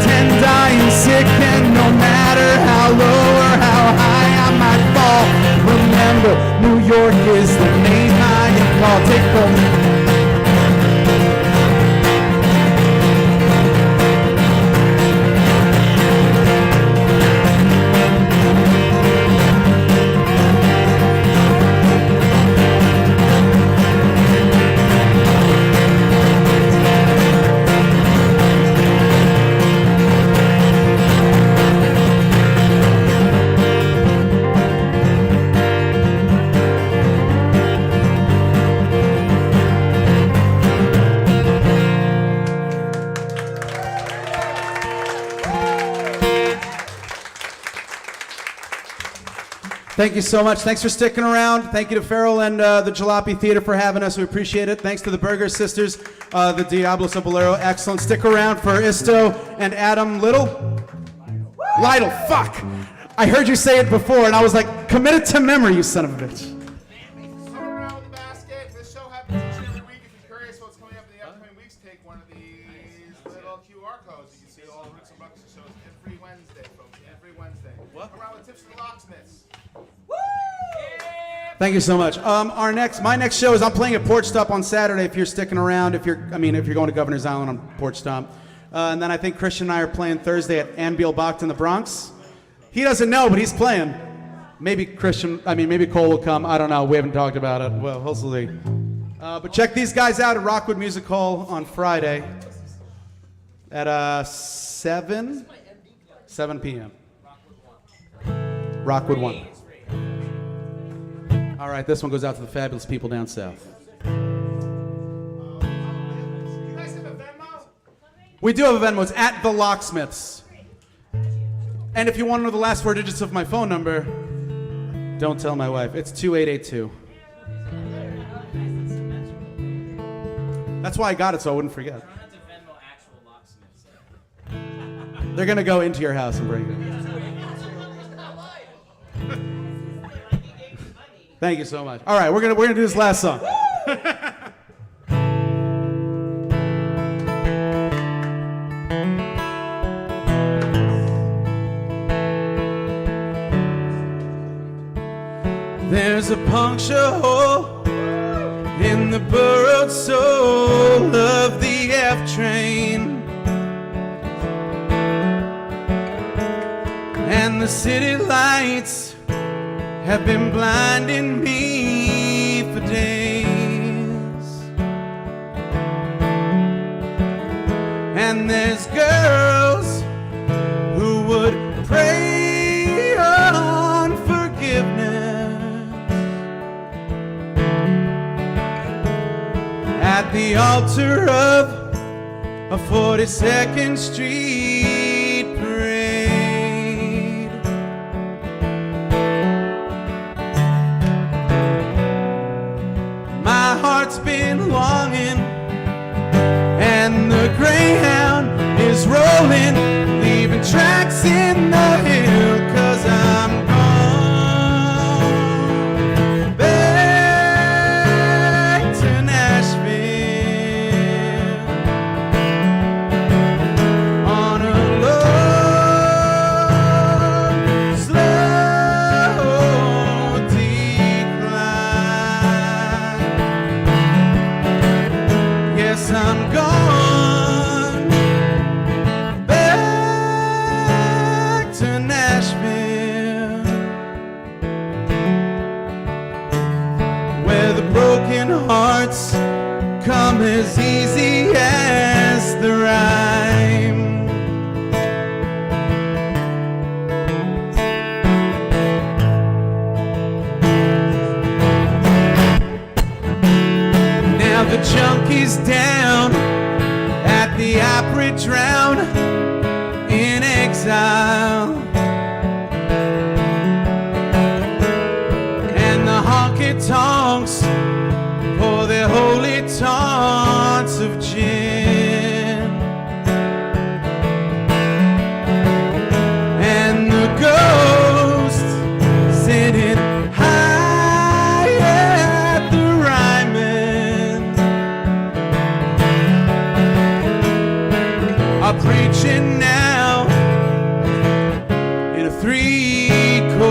10 dying sick, and no matter how low or how high I might fall, remember, New York is the name I am called. Take home. Thank you so much. Thanks for sticking around. Thank you to Farrell and the Jalopy Theater for having us. We appreciate it. Thanks to the Berger Sisters, the Diablos of Bolero. Excellent. Stick around for Isto and Adam Lytle. Fuck. I heard you say it before, and I was like, committed to memory, you son of a bitch. Come around with the basket. This show happens each and every week. If you're curious what's coming up in the upcoming weeks, take one of these little QR codes. You can see all the Ruckus and Ruckus shows every Wednesday, folks. Every Wednesday. Come around with tips from the Locksmiths. Thank you so much. My next show is I'm playing at Porch Stop on Saturday. If you're sticking around, if you're going to Governor's Island on Porch Stop, and then I think Christian and I are playing Thursday at Anvil Bach in the Bronx. He doesn't know, but he's playing. Maybe Cole will come. I don't know. We haven't talked about it. Well, hopefully. But check these guys out at Rockwood Music Hall on Friday at 7 p.m. Rockwood 1. All right, this one goes out to the fabulous people down south. You guys have a Venmo? We do have a Venmo. It's at the Locksmiths. And if you want to know the last 4 digits of my phone number, don't tell my wife. It's 2882. That's why I got it, so I wouldn't forget. I don't have to Venmo actual locksmiths. They're gonna go into your house and break it. Thank you so much. All right, we're gonna do this last song. There's a puncture hole in the burrowed soul of the F train, and the city lights have been blinding me for days. And there's girls who would pray on forgiveness at the altar of a 42nd Street parade. My heart's been longing, and the Greyhound is rolling, leaving tracks in the hill, 'cause I'm gone back to Nashville on a long, slow decline. Yes, I'm gone back to Nashville, where the broken hearts come as easy as the rhyme. Now the junkie's down at the Opry, drown in exile, and the honky-tonks pour their holy taunts of gin, and the ghost sitting high at the Ryman are preaching now in a 3-chord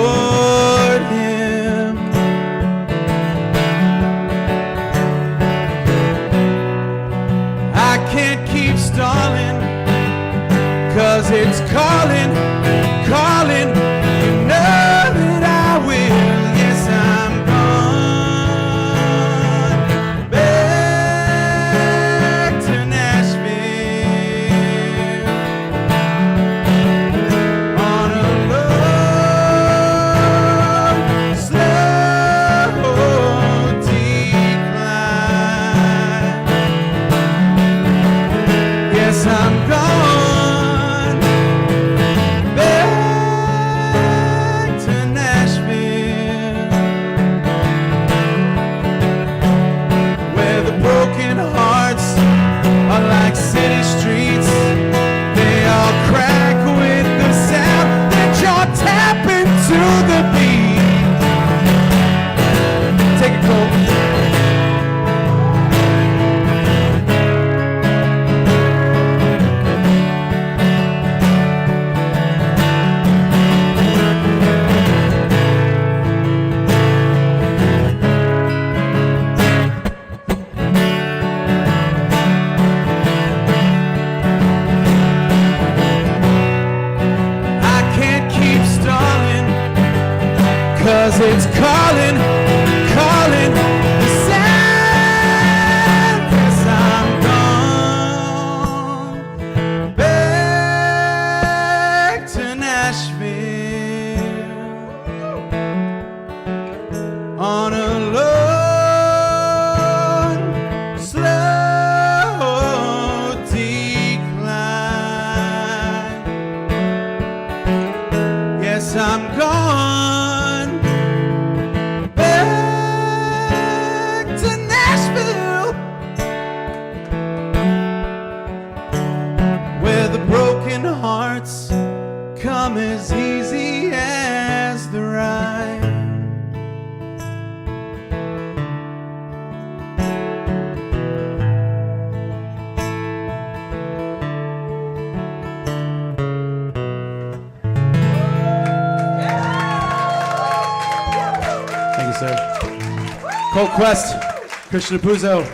hymn. I can't keep stalling, 'cause it's calling, calling. You know that I will. Yes, I'm gone back to Nashville on a long, slow decline. Yes, I'm gone Cold Quest, Christian Apuzzo.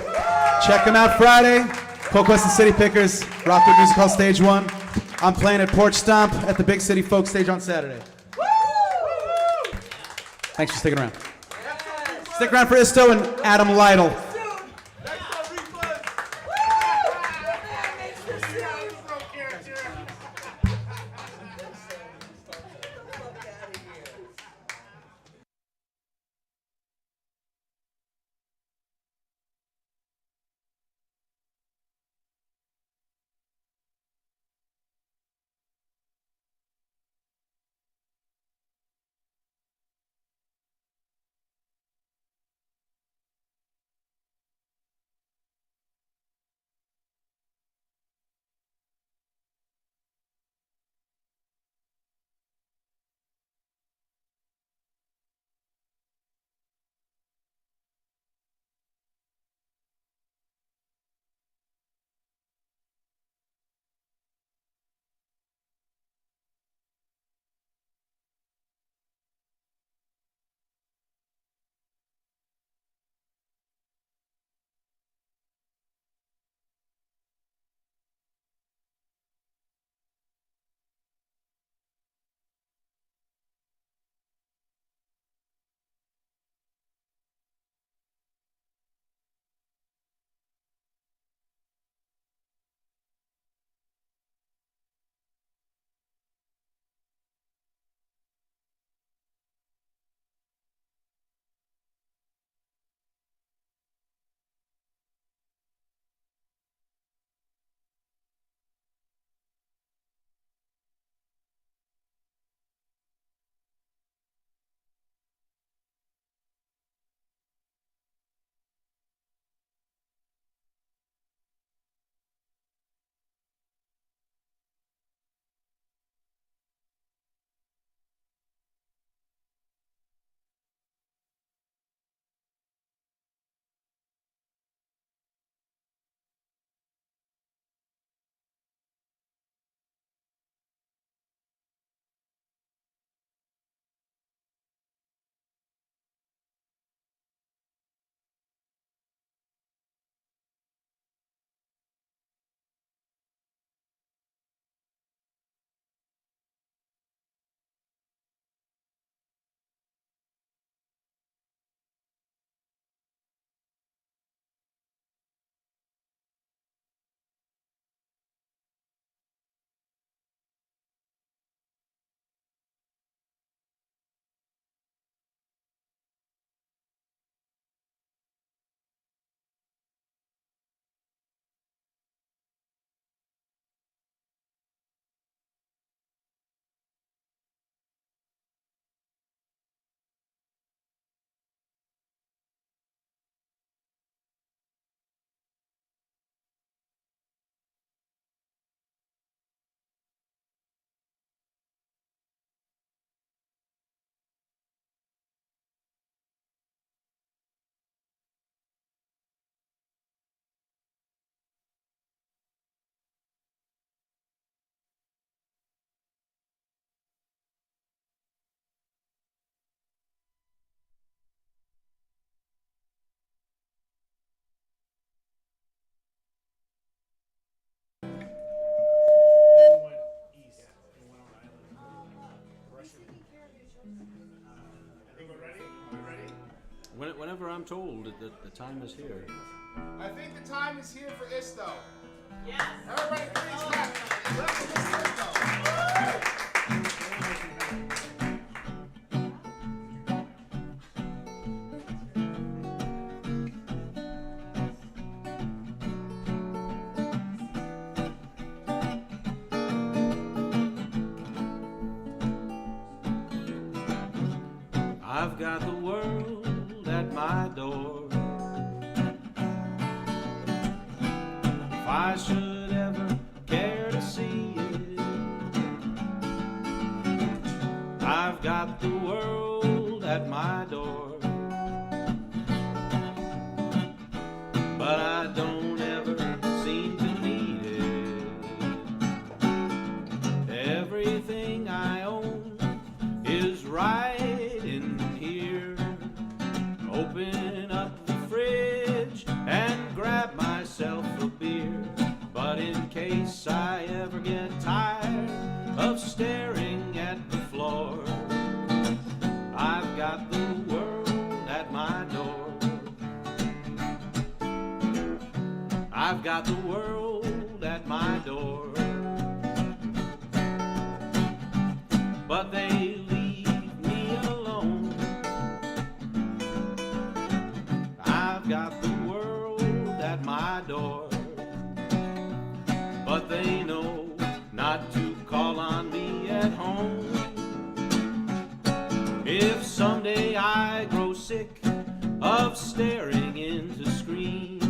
Check them out Friday. Cold Quest and City Pickers, Rockwood Music Hall Stage 1. I'm playing at Porch Stomp at the Big City Folk Stage on Saturday. Thanks for sticking around. Stick around for Isto and Adam Lytle. Whenever I'm told that the time is here. I think the time is here for Isto. Yes. Everybody please clap. Let's Isto. I've got the world at my door. If I should ever care to see it, I've got the world at my door. But I don't ever seem to need it. Everything I own is right in here. Open up the I've got the world at my door, but they leave me alone. I've got the world at my door, but they know not to call on me at home. If someday I grow sick of staring into screens,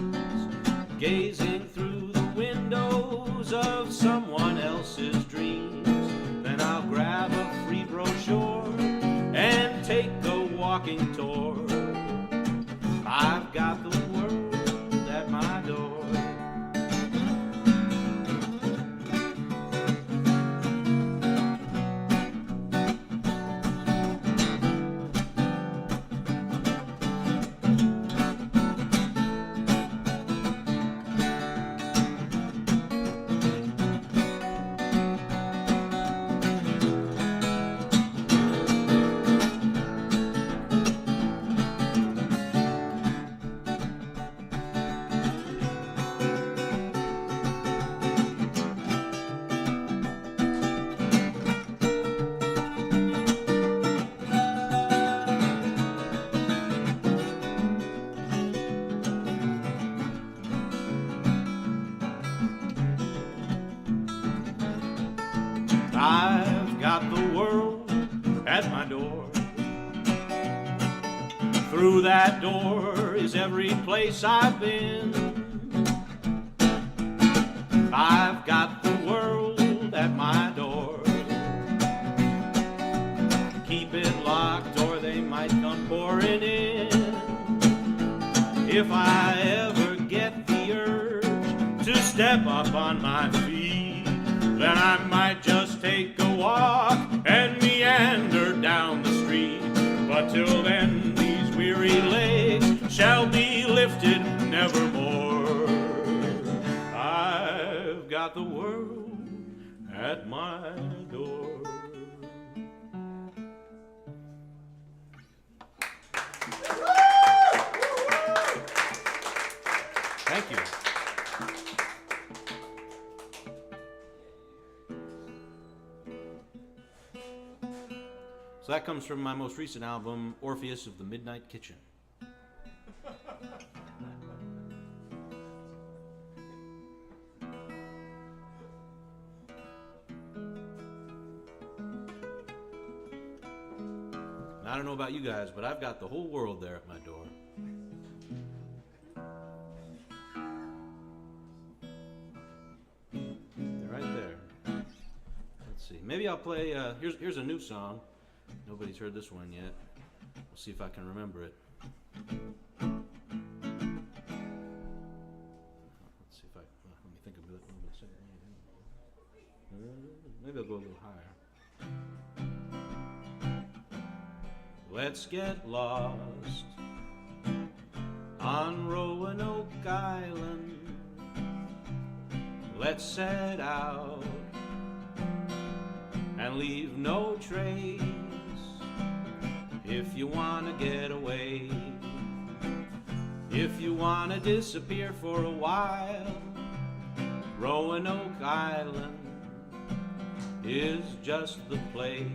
gazing through the windows of someone else's dreams, then I'll grab a free brochure and take a walking tour. I've got the world at my door. I've got the world at my door. Through that door is every place I've been. I've got the world at my door. Keep it locked or they might come pouring in. If I ever get the urge to step up on my feet, then I might just take a walk and meander down the street. But till then, these weary legs shall be lifted nevermore. I've got the world at my door. Thank you. So that comes from my most recent album, Orpheus of the Midnight Kitchen. Now, I don't know about you guys, but I've got the whole world there at my door. They're right there. Let's see. Maybe I'll play, here's a new song. Nobody's heard this one yet. We'll see if I can remember it. Let's see if let me think of it a little bit. Maybe I'll go a little higher. Let's get lost on Roanoke Island. Let's set out and leave no trace. If you wanna get away, if you wanna disappear for a while, Roanoke Island is just the place.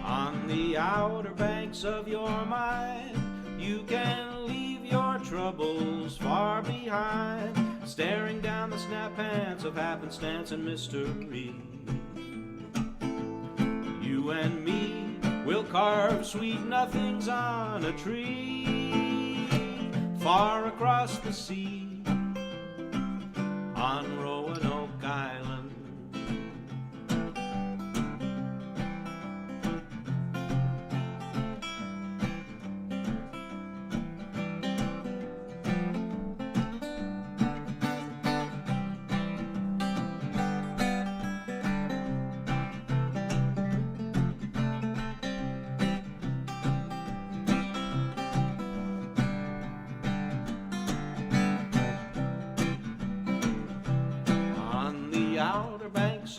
On the outer banks of your mind, you can leave your troubles far behind, staring down the snap pants of happenstance and mystery. You and me will carve sweet nothings on a tree far across the sea on Roanoke Island.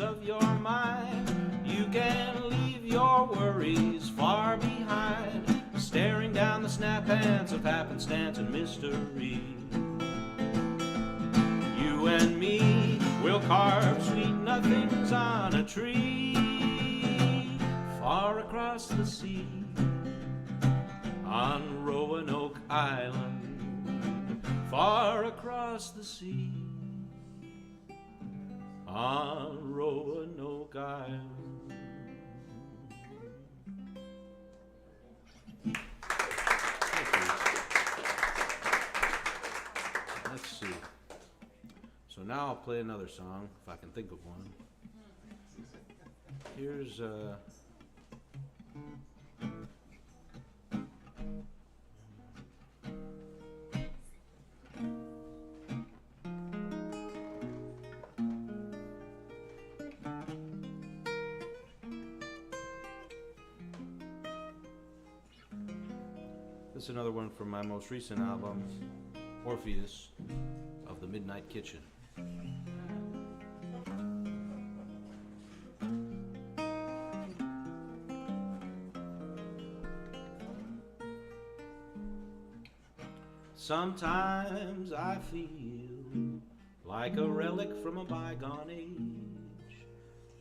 Of your mind, you can leave your worries far behind, staring down the snap hands of happenstance and mystery. and me will carve sweet nothings on a tree far across the sea on Roanoke Island, far across the sea on Roanoke Island. Let's see. So now I'll play another song, if I can think of one. Here's this is another one from my most recent album, Orpheus of the Midnight Kitchen. Sometimes I feel like a relic from a bygone age,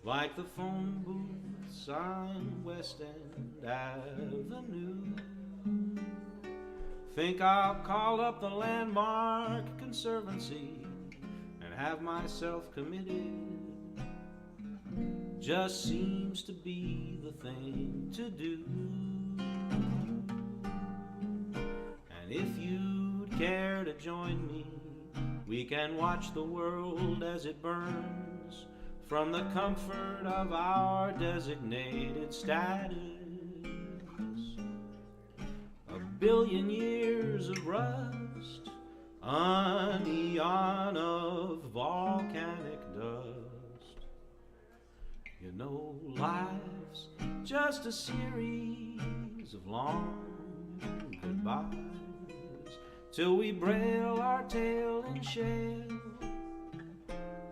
like the phone booths on West End Avenue. Think I'll call up the Landmark Conservancy and have myself committed. Just seems to be the thing to do. And if you'd care to join me, we can watch the world as it burns from the comfort of our designated status. A billion years of rust, an eon of volcanic dust. You know, life's just a series of long goodbyes till we braille our tail in shale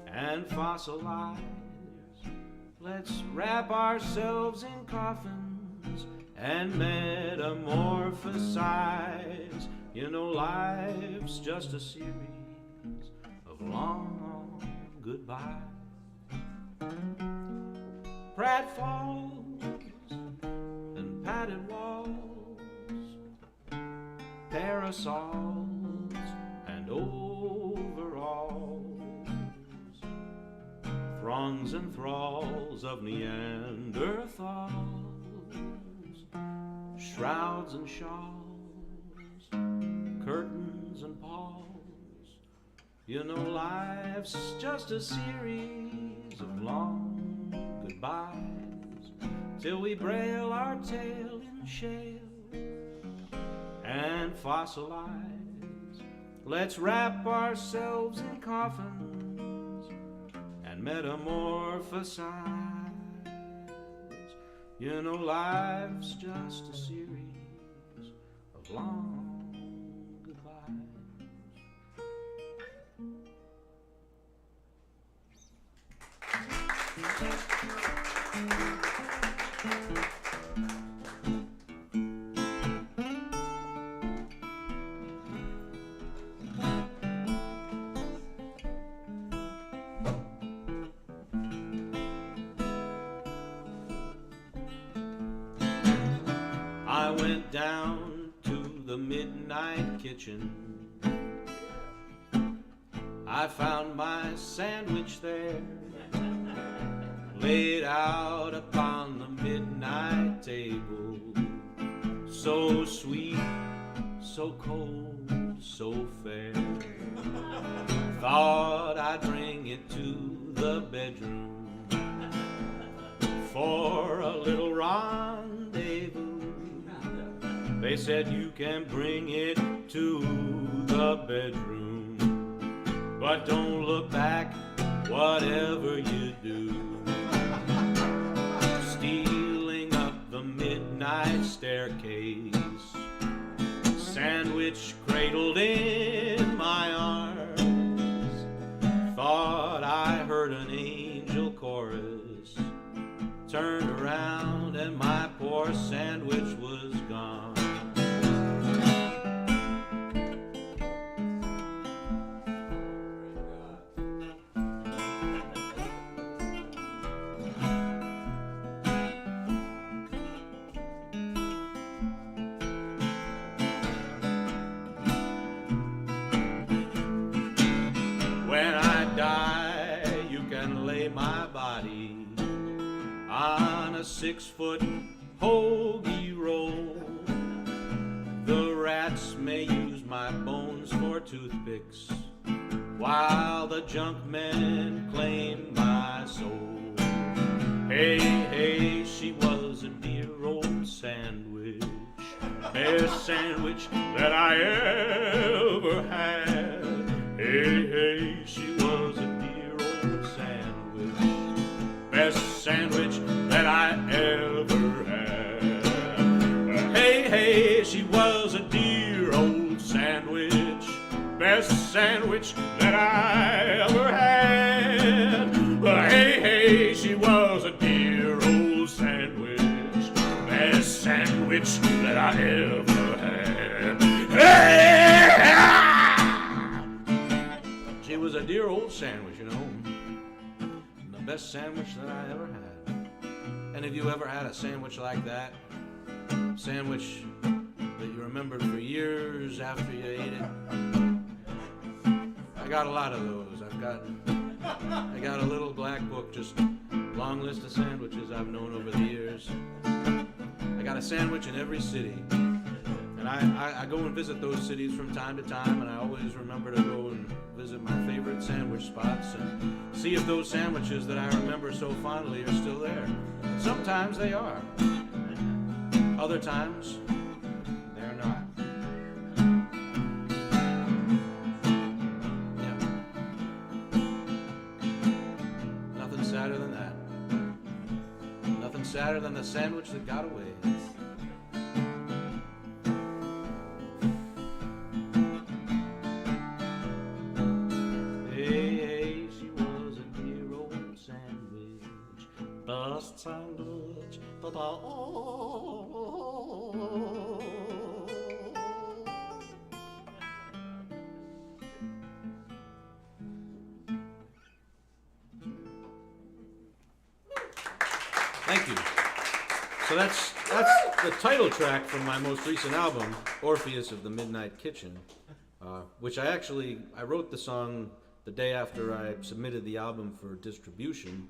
and fossilize. Let's wrap ourselves in coffins and metamorphosize. You know, life's just a series of long goodbyes. Pratfalls and padded walls, parasols and overalls, throngs and thralls of Neanderthals, shrouds and shawls, curtains and palls. You know, life's just a series of long goodbyes till we braille our tail in shale and fossilize. Let's wrap ourselves in coffins and metamorphosize. You know, life's just a series of long goodbyes. I went down to the midnight kitchen. I found my sandwich there, laid out upon the midnight table. So sweet, so cold, so fair. Thought I'd bring it to the bedroom for a little rendezvous. They said you can bring it to the bedroom, but don't look back, whatever you do. Stealing up the midnight staircase, sandwich cradled in my arms. Thought I heard an angel chorus, turned around and my poor sandwich was gone. 6-foot hoagie roll. The rats may use my bones for toothpicks, while the junk men claim my soul. Hey, hey, she was a dear old sandwich, best sandwich that I ever had. Hey, hey, she was a dear old sandwich, best sandwich that I ever had. Hey, hey, she was a dear old sandwich, best sandwich that I ever had. Hey, hey, she was a dear old sandwich, best sandwich that I ever had. Hey! She was a dear old sandwich, you know, the best sandwich that I ever had. Any of you ever had a sandwich like that? Sandwich that you remembered for years after you ate it? I got a lot of those. I got a little black book, just long list of sandwiches I've known over the years. I got a sandwich in every city, and I go and visit those cities from time to time, and I always remember to go and visit my favorite sandwich spots and see if those sandwiches that I remember so fondly are still there. Sometimes they are. Other times, they're not. Sadder than that. Nothing sadder than the sandwich that got away. Hey, hey, she was a dear old sandwich, best sandwich that I Thank you. So that's the title track from my most recent album, Orpheus of the Midnight Kitchen, which I wrote the song the day after I submitted the album for distribution.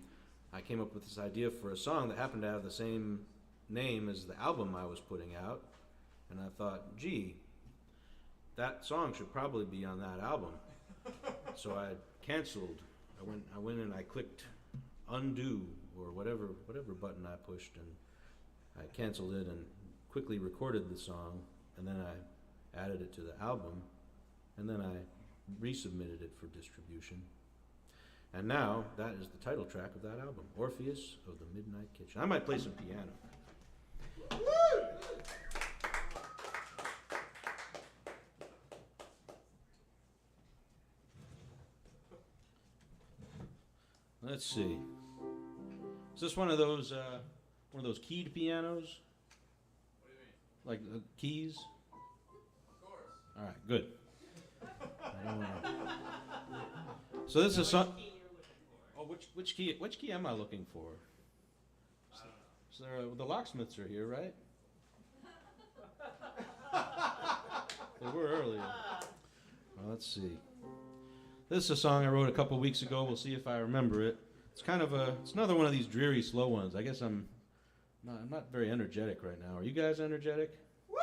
I came up with this idea for a song that happened to have the same name as the album I was putting out, and I thought, gee, that song should probably be on that album. So I canceled. I went and I clicked undo or whatever button I pushed, and I canceled it and quickly recorded the song, and then I added it to the album, and then I resubmitted it for distribution. And now that is the title track of that album, Orpheus of the Midnight Kitchen. I might play some piano. Let's see. Is this one of those keyed pianos? What do you mean? Like keys? Of course. All right, good. So this is a song. Oh, which key am I looking for? I don't know. So the Locksmiths are here, right? They were earlier. Well, let's see. This is a song I wrote a couple weeks ago. We'll see if I remember it. It's another one of these dreary, slow ones. I guess I'm not very energetic right now. Are you guys energetic? Woo!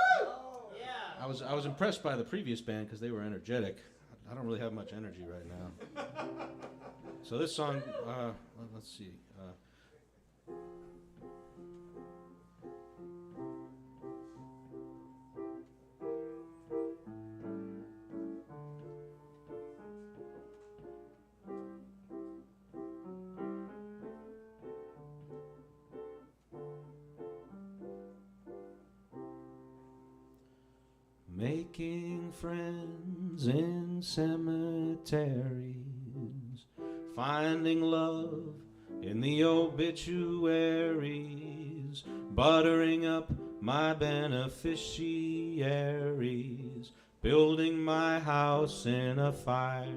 Yeah. I was impressed by the previous band because they were energetic. I don't really have much energy right now. So this song, let's see. Making friends in cemeteries, finding love in the obituaries, buttering up my beneficiaries, building my house in a fire.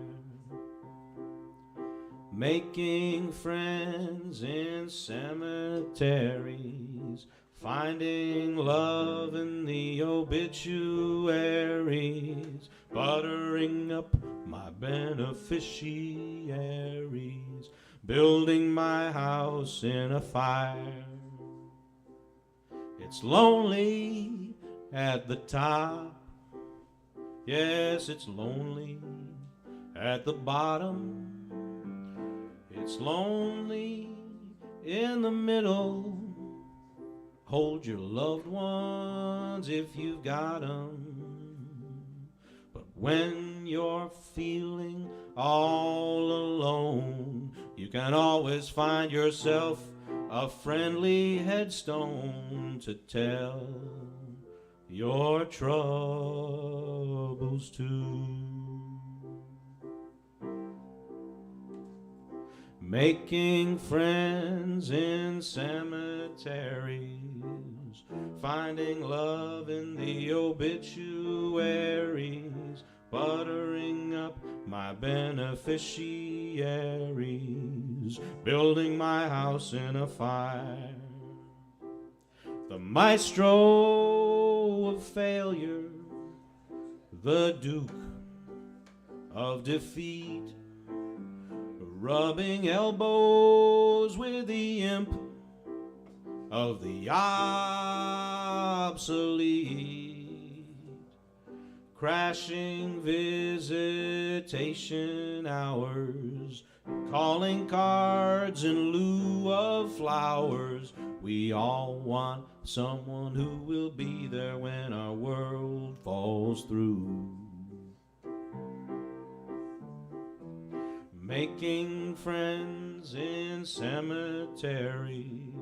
Making friends in cemeteries, finding love in the obituaries, buttering up my beneficiaries, building my house in a fire. It's lonely at the top. Yes, it's lonely at the bottom. It's lonely in the middle. Hold your loved ones if you've got 'em. But when you're feeling all alone, you can always find yourself a friendly headstone to tell your troubles to. Making friends in cemeteries, finding love in the obituaries, buttering up my beneficiaries, building my house in a fire. The maestro of failure, the duke of defeat, rubbing elbows with the imp of the obsolete, crashing visitation hours, calling cards in lieu of flowers. We all want someone who will be there when our world falls through. Making friends in cemeteries,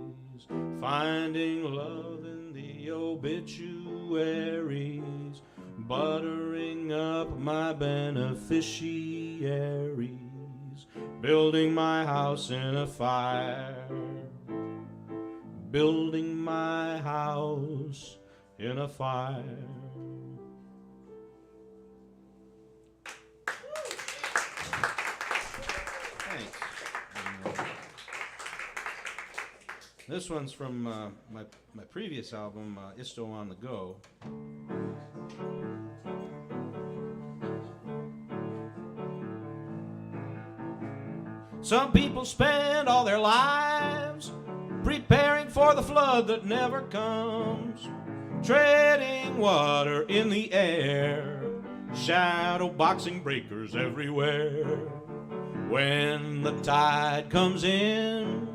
finding love in the obituaries, buttering up my beneficiaries, building my house in a fire, building my house in a fire. Thanks. This one's from my previous album, Isto on the Go. Some people spend all their lives preparing for the flood that never comes, treading water in the air, shadow boxing breakers everywhere. When the tide comes in,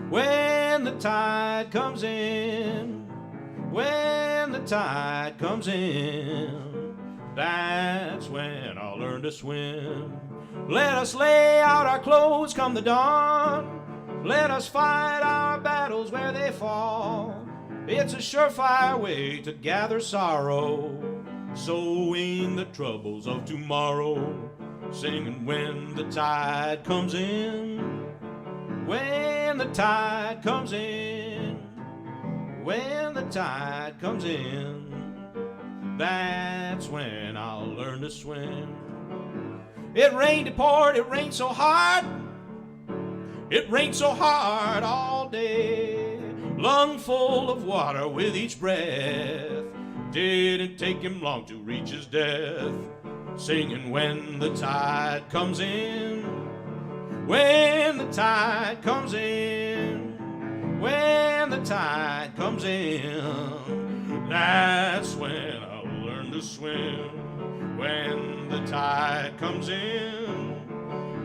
when the tide comes in, when the tide comes in, that's when I'll learn to swim. Let us lay out our clothes come the dawn. Let us fight our battles where they fall. It's a surefire way to gather sorrow, sowing the troubles of tomorrow, singing when the tide comes in, when the tide comes in, when the tide comes in, that's when I'll learn to swim. It rained, it poured, it rained so hard. It rained so hard all day, lung full of water with each breath. Didn't take him long to reach his death, singing when the tide comes in, when the tide comes in, when the tide comes in, that's when I'll learn to swim. When the tide comes in,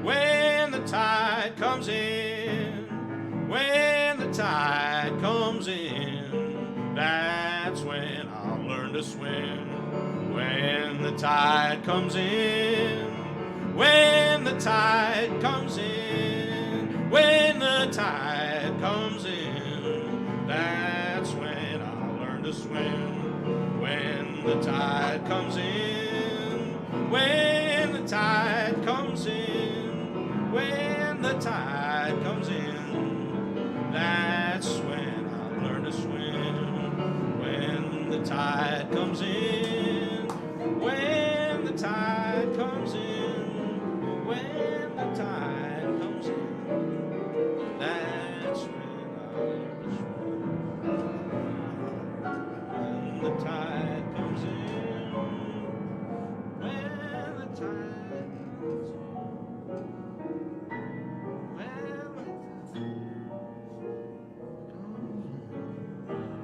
when the tide comes in, when the tide comes in, that's when I'll learn to swim. When the tide comes in, when the tide comes in, when the tide comes in, that's when I'll learn to swim. When the tide comes in, when the tide comes in, when the tide comes in, that's when I'll learn to swim. When the tide comes in, when the tide comes in, when the tide comes in, that's when I'll learn to swim. When the tide comes in, when the tide comes in, when the tide comes in.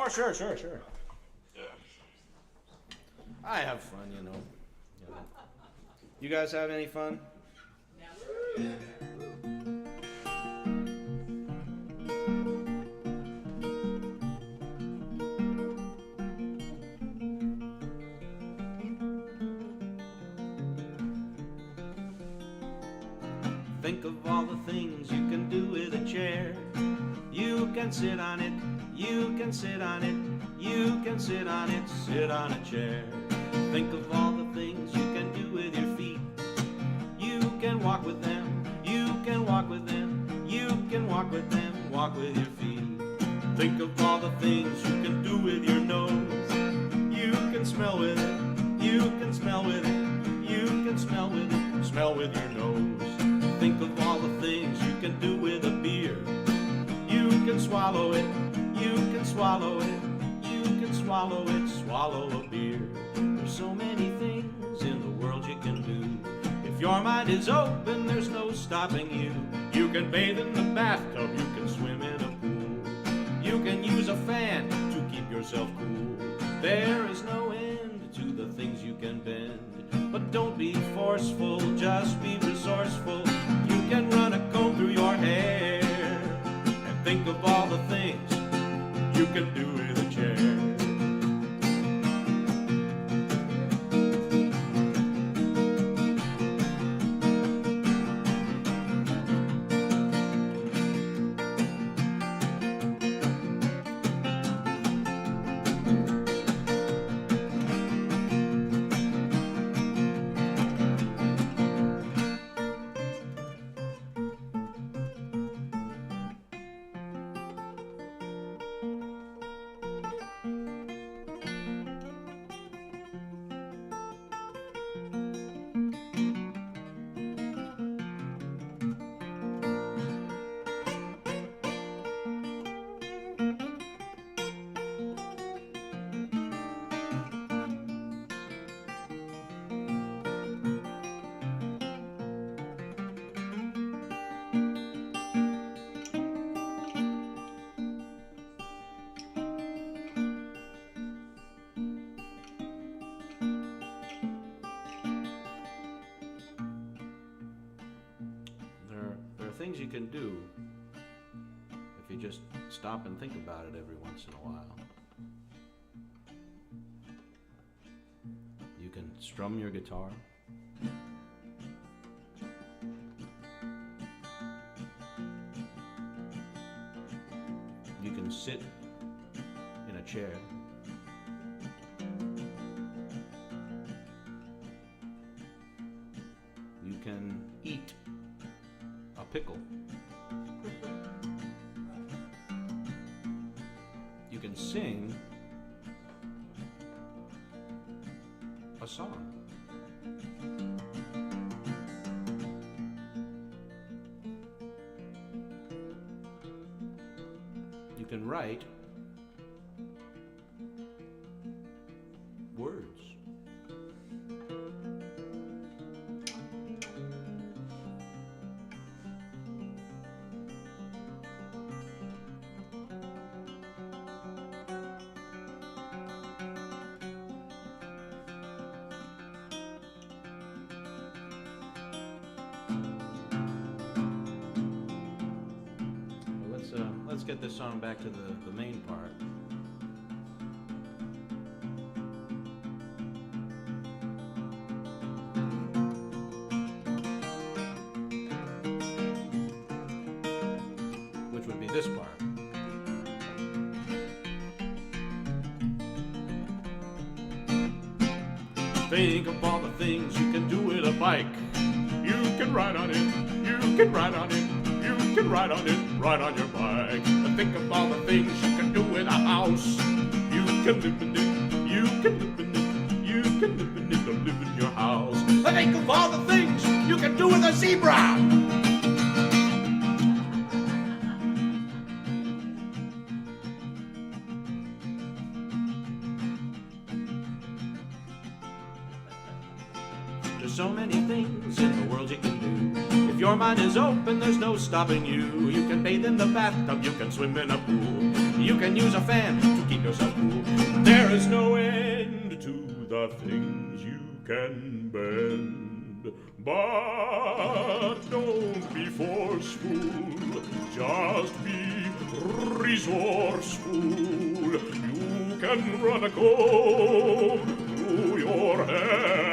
Oh, sure. I have fun, you know. You guys have any fun? Think of all the things you can do with a chair. You can sit on it, you can sit on it, you can sit on it, sit on a chair. Think of all the things you can do with your feet. You can walk with them, you can walk with them, you can walk with them, walk with your feet. Think of all the things you can do with your nose. You can smell with it, you can smell with it, you can smell with it, smell with your nose. Think of all the things you can do with a beer. You can swallow it, you can swallow it, you can swallow it, swallow a beer. There's so many things in the world you can do. If your mind is open, there's no stopping you. You can bathe in the bathtub, you can swim in a pool. You can use a fan to keep yourself cool. There is no end to the things you can bend. But don't be forceful, just be resourceful. You can run a comb through your hair and think of all the things you can do with a chair. Things you can do if you just stop and think about it every once in a while. You can strum your guitar. You can sit in a chair. You can eat a pickle. You can sing a song. You can write words. Let's get this song back to the main part. Which would be this part. Think of all the things you can do with a bike. You can ride on it, you can ride on it, you can ride on it, ride on your bike. And think of all the things you can do in a house. You can live in it, you can live in it, you can live in it, or live in your house. And think of all the things you can do with a zebra. There's so many things in the world you can do. If Your mind is open, there's no stopping you. You can bathe in the bathtub, you can swim in a pool. You can use a fan to keep yourself cool. There is no end to the things you can bend. But don't be forceful, just be resourceful. You can run a comb through your hair.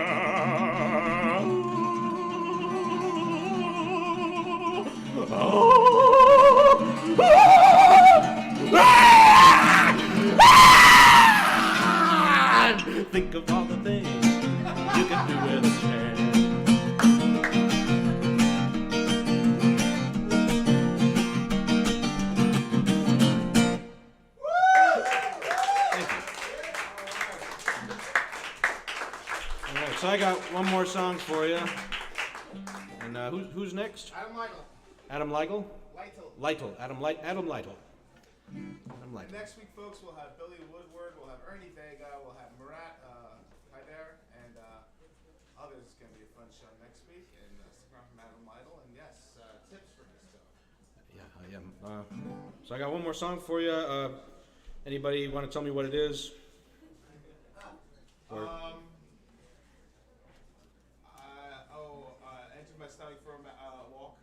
Think of all the things you can do with a chair. All right, so I got one more song for you. And who's next? Adam Lytle. Adam Lytle? Lytle. Lytle. Adam Lytle. Adam Lytle. And next week, folks, we'll have Billy Woodward, we'll have Ernie Vega, we'll have Murat Hyder, and others. It's going to be a fun show next week. And stick around from Adam Lytle. And yes, tips for Isto. Yeah, I am. So I got one more song for you. Anybody want to tell me what it is? Entered my stomach for a walk.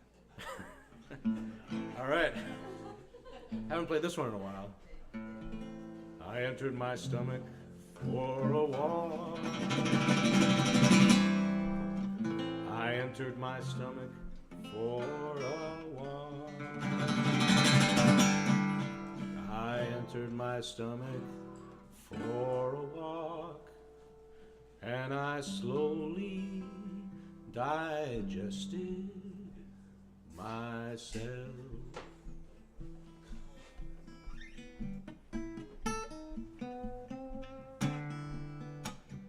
All right. Haven't played this one in a while. I entered my stomach for a walk. I entered my stomach for a walk. I entered my stomach for a walk. And I slowly digested myself.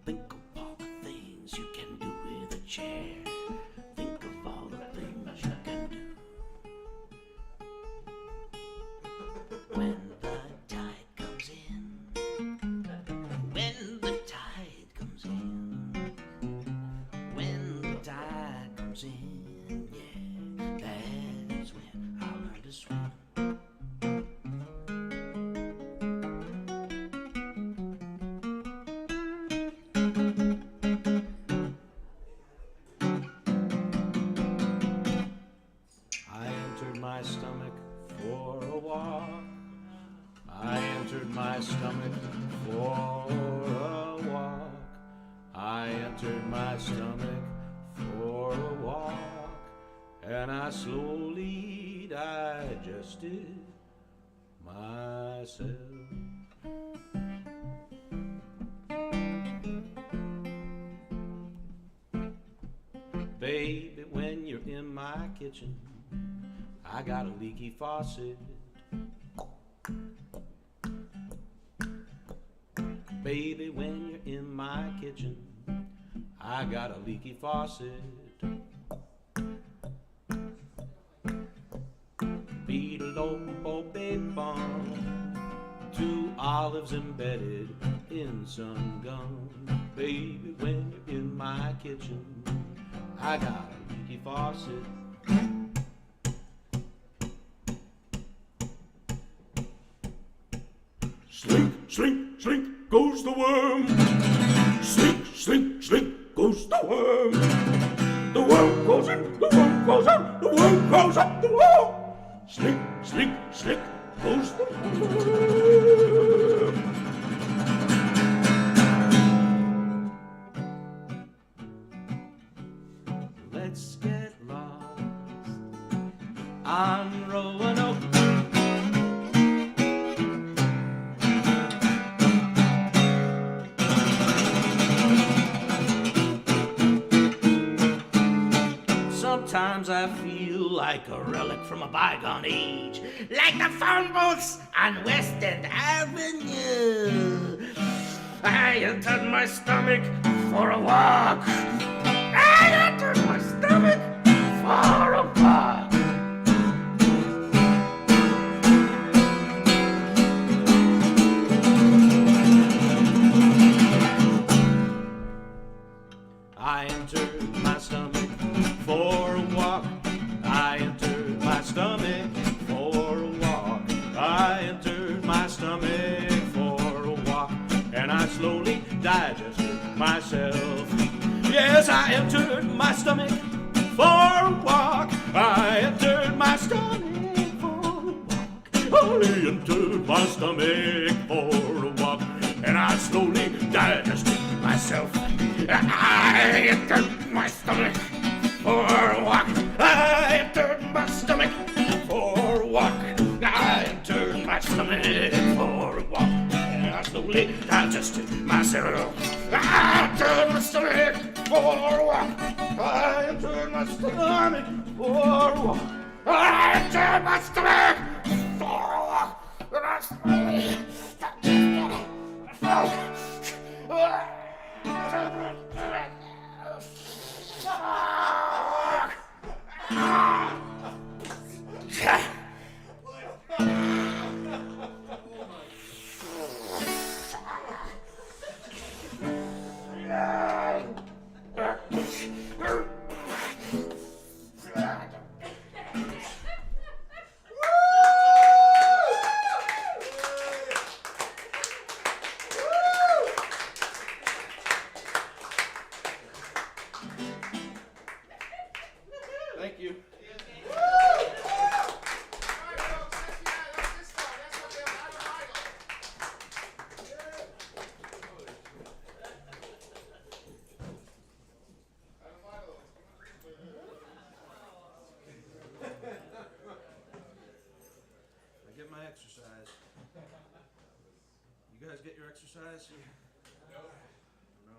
Think of all the things you can do with a chair. Think of all the things you can do. When the tide comes in. When the tide comes in. When the tide comes in, yeah, that's when I learn to swim. I entered my stomach for a walk. I entered my stomach for a walk. I entered my stomach for a walk, and I slowly digested myself. Baby, when you're in my kitchen, I got a leaky faucet. Baby, when you're in my kitchen, I got a leaky faucet. Beetle-o-bo-be-bum, 2 olives embedded in some gum. Baby, when you're in my kitchen, I got a leaky faucet. Slink, slink, slink goes the worm. Slink, slink, slink goes the worm. The worm goes in, the worm goes out, the worm goes up the wall. Slink, slink, slink goes the worm. Let's get lost. I'm Roanoke. Sometimes I feel like a relic from a bygone age, like the phone booths on West End Avenue. I entered my stomach for a walk. I entered my stomach for a walk. I entered my stomach for a walk. a walk. I entered my stomach for a walk. I entered my stomach for a walk. And I slowly digested myself. I entered my stomach for a walk. I entered my stomach for a walk. I entered my stomach for a walk. And I slowly digested myself. I entered my stomach for a walk. I entered my stomach for a walk. I entered my stomach for a walk. And I slowly digested myself. Thank you. I get my exercise. You guys get your exercise? No. No.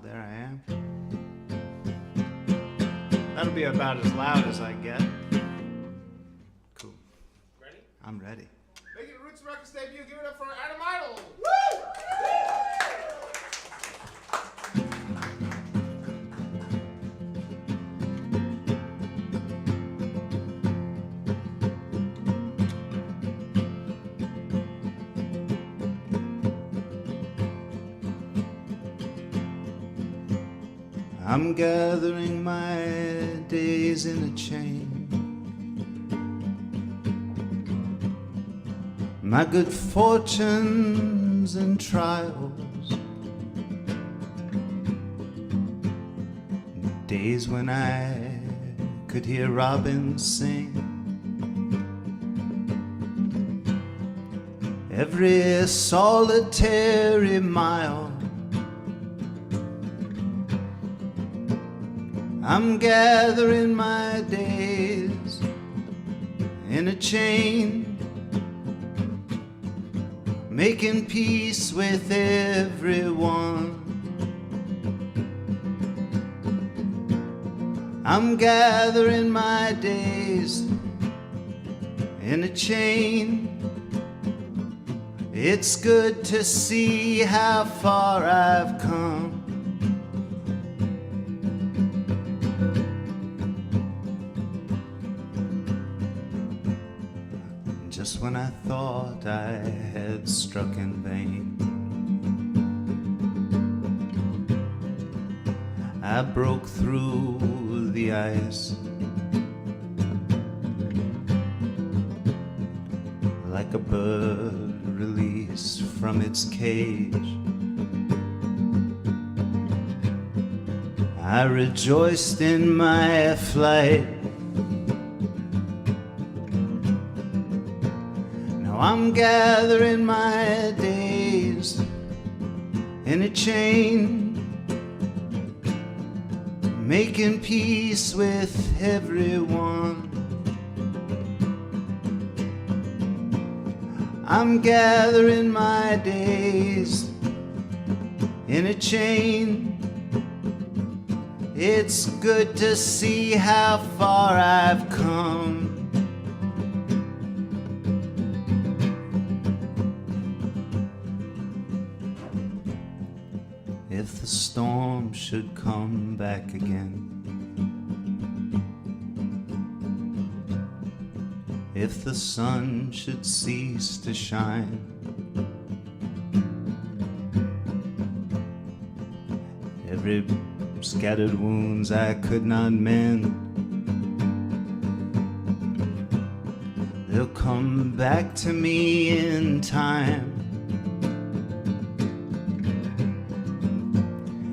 There I am. That'll be about as loud as I get. Cool. Ready? I'm ready. Making a Roots Ruckus debut, give it up for Adam Idle. I'm gathering my days in a chain. My good fortunes and trials. days when I could hear robins sing. Every solitary mile I'm gathering my days in a chain, making peace with everyone. I'm gathering my days in a chain. It's good to see how far I've come. Just when I thought I had struck in vain, I broke through the ice like a bird released from its cage. I rejoiced in my flight. Now I'm gathering my days in a chain, making peace with everyone. I'm gathering my days in a chain. It's good to see how far I've come. If the storm should come back again, if the sun should cease to shine, every scattered wounds I could not mend, they'll come back to me in time.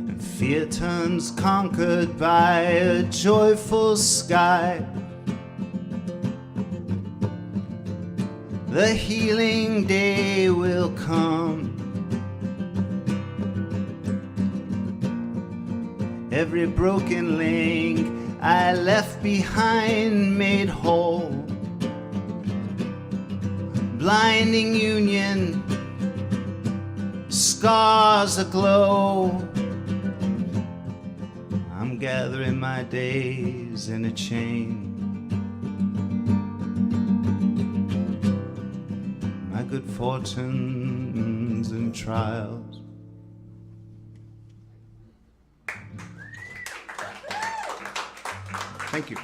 And fear turns conquered by a joyful sky. The healing day will come. Every broken link I left behind made whole. Blinding union, scars aglow. I'm gathering my days in a chain. My good fortunes and trials. Thank you.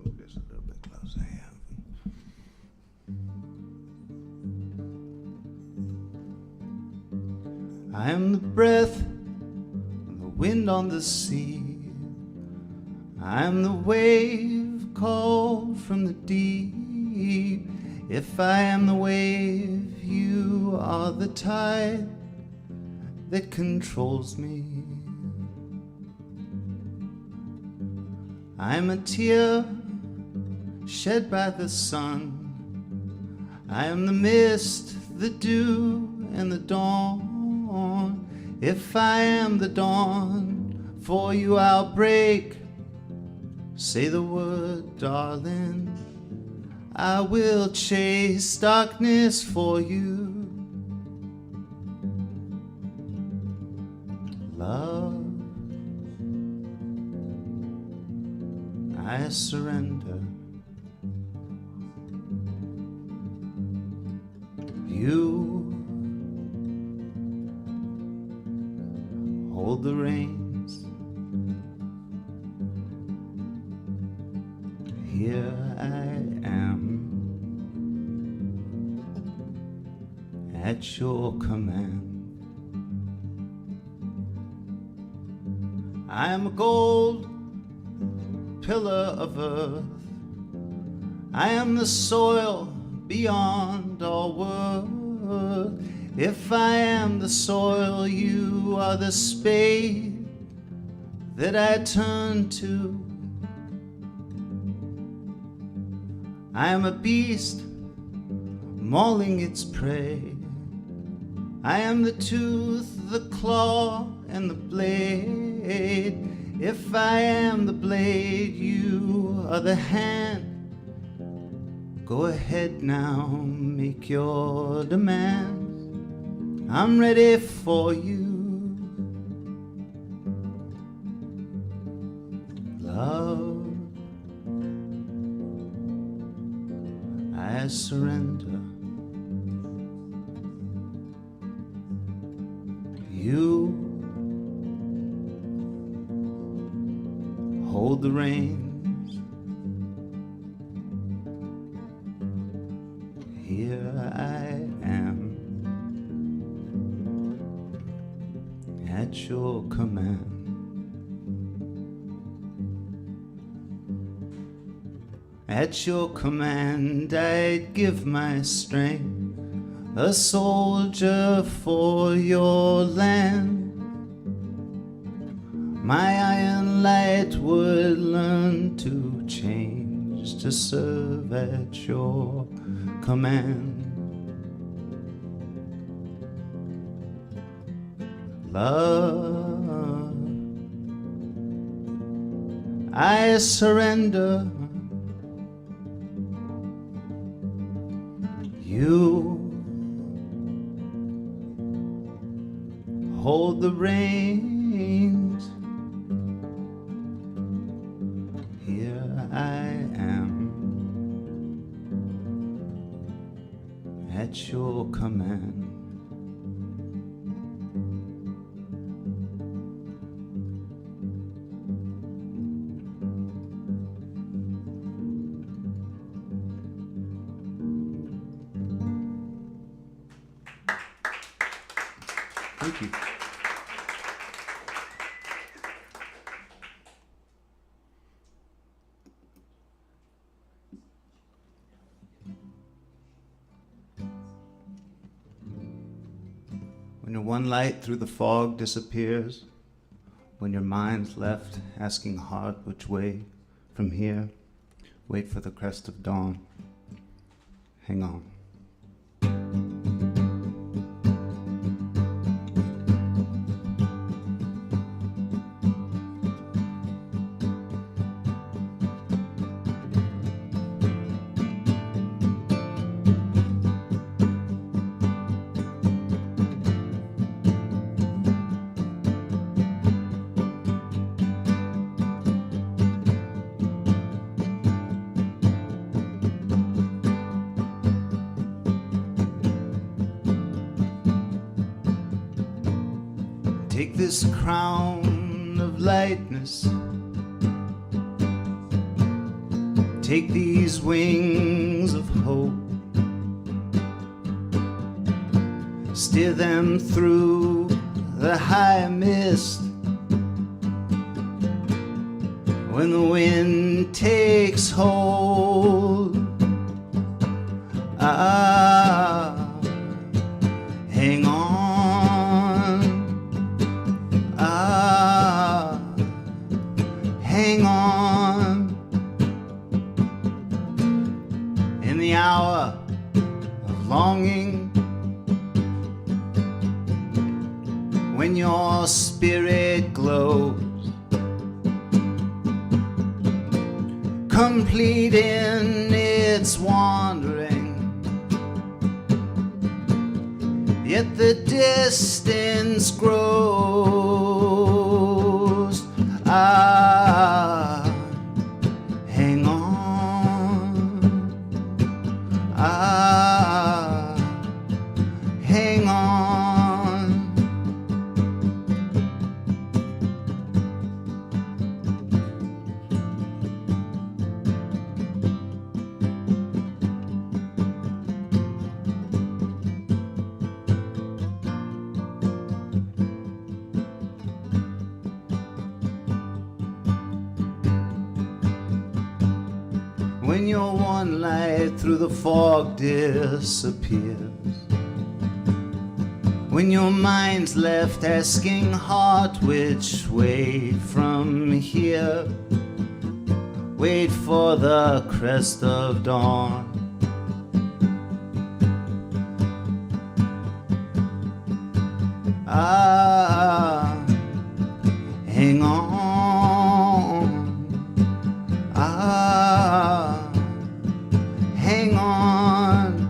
Move this a little bit closer here. I am the breath of the wind on the sea. I am the wave called from the deep. If I am the wave, you are the tide that controls me. I am a tear shed by the sun. I am the mist, the dew, and the dawn. If I am the dawn, for you I'll break. Say the word, darling. I will chase darkness for you. Love, I surrender. You hold the reins. Here I am at your command. I am a gold pillar of earth. I am the soil beyond all words. If I am the soil, you are the spade that I turn to. I am a beast mauling its prey. I am the tooth, the claw, and the blade. If I am the blade, you are the hand. Go ahead now, make your demands. I'm ready for you. Love, I surrender. You hold the reins. Here I am at your command. At your command I'd give my strength, a soldier for your land. My iron light would learn to change to serve at your command. Love, I surrender. You hold the reins. Here I am at your command. Thank you. When your one light through the fog disappears, when your mind's left asking heart which way from here, wait for the crest of dawn. Hang on. Take this crown of lightness, take these wings of hope, steer them through the high mist. When the wind takes hold, hang on. Hang on. In the hour of longing, when your spirit glows, complete in its wandering, yet the distance grows. Hang on. Hang on. when your one light through the fog disappears, when your mind's left asking heart which way from here, wait for the crest of dawn. Ah, hang on. Ah, hang on.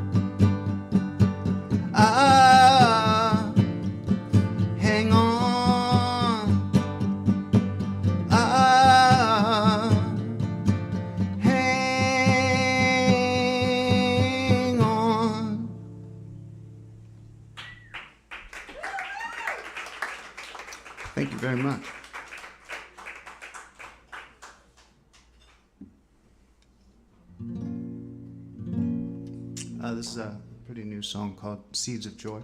Ah, hang on. Ah, hang on. Thank you very much. This is a pretty new song called Seeds of Joy.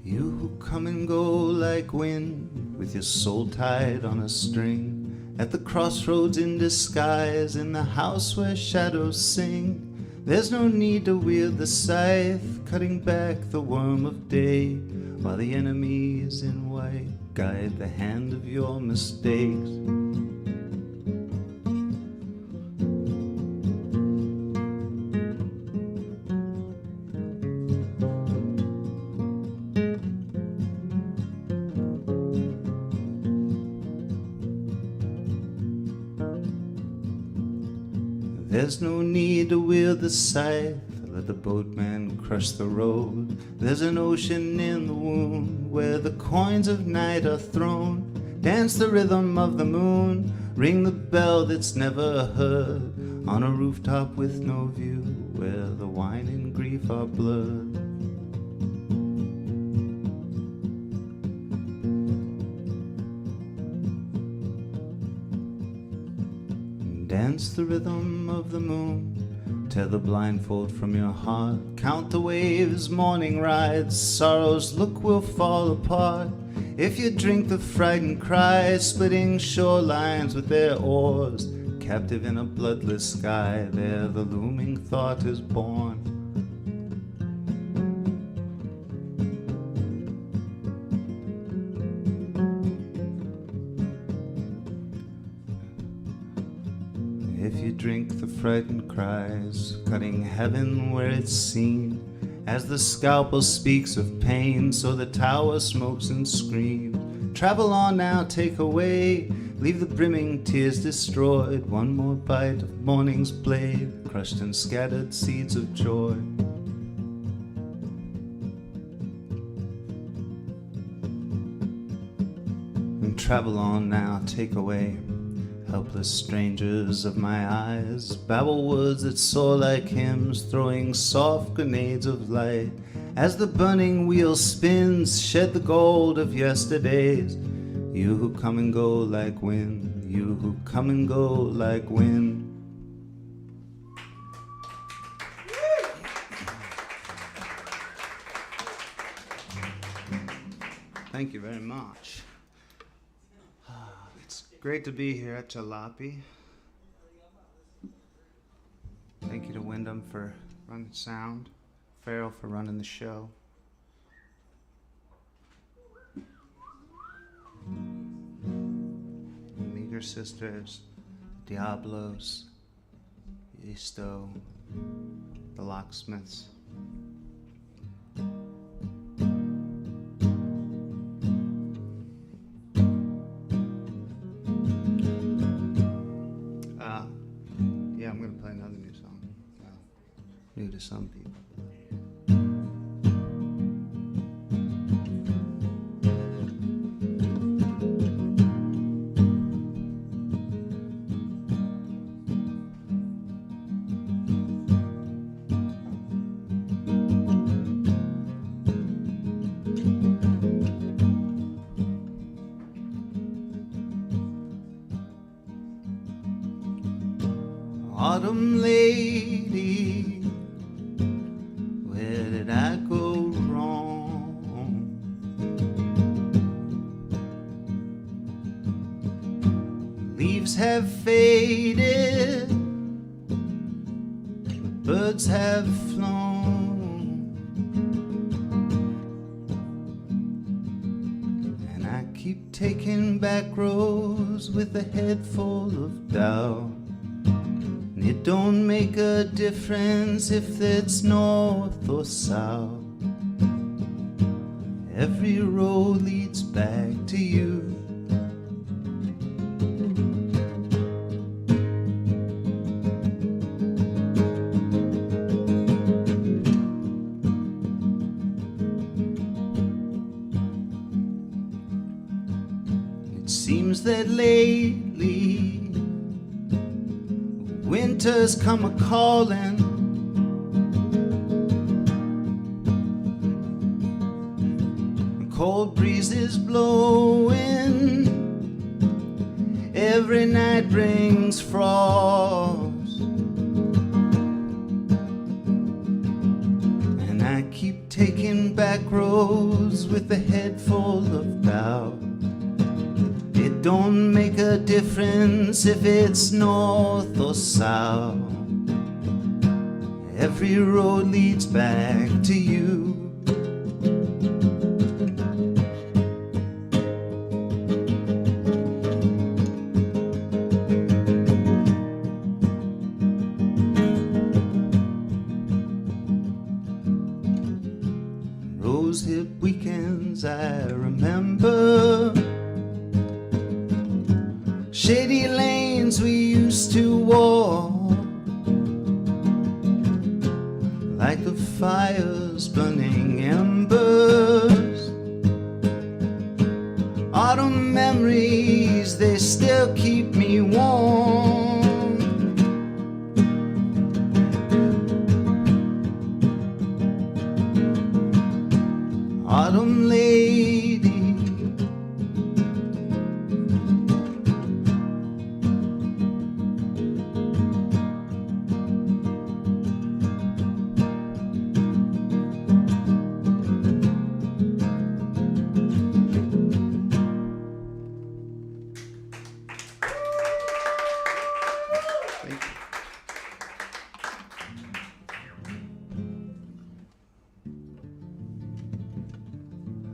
You who come and go like wind, with your soul tied on a string, at the crossroads in disguise, in the house where shadows sing. There's no need to wield the scythe, cutting back the worm of day, while the enemies in white guide the hand of your mistakes. There's no need to wield the scythe, let the boatman crush the road. There's an ocean in the wound where the coins of night are thrown. Dance the rhythm of the moon, ring the bell that's never heard, on a rooftop with no view where the wine and grief are blurred. Dance the rhythm of the moon, tear the blindfold from your heart, count the waves, morning rides, sorrow's look will fall apart. If you drink the frightened cry, splitting shorelines with their oars, captive in a bloodless sky, there the looming thought is born. If you drink the frightened cries, cutting heaven where it's seen, as the scalpel speaks of pain, so the tower smokes and screams. Travel on now, take away, leave the brimming tears destroyed. One more bite of morning's blade, crushed and scattered seeds of joy. And travel on now, take away, helpless strangers of my eyes, babble words that soar like hymns, throwing soft grenades of light. As the burning wheel spins, shed the gold of yesterdays. You who come and go like wind, you who come and go like wind. Thank you very much. Great to be here at Jalopy. Thank you to Wyndham for running sound, Farrell for running the show. Berger Sisters, Diablos, Isto, the Locksmiths. I'm going to play another new song. New to some people. Autumn lady, where did I go wrong? Leaves have faded, birds have flown, and I keep taking back roads with a head full of doubt. It don't make a difference if it's north or south. Every road leads back to you. It seems that lately winter's come a-calling, cold breezes blowing, every night brings frost, and I keep taking back roads with a head full of doubt. It don't make a difference if it's north or south. Every road leads back to you. Rosehip weekends I remember, shady lanes we used to walk, like the fire's burning embers. Autumn memories, they still keep me warm. Autumn lady,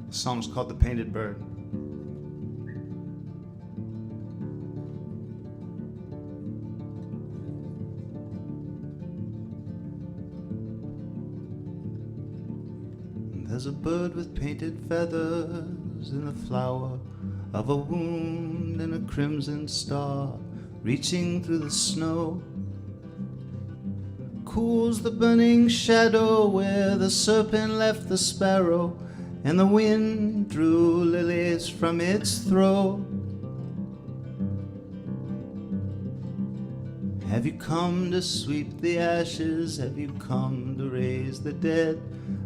the song's called The Painted Bird. There's a bird with painted feathers in the flower of a wound and a crimson star reaching through the snow. Cools the burning shadow where the serpent left the sparrow, and the wind drew lilies from its throat. Have you come to sweep the ashes? Have you come to raise the dead?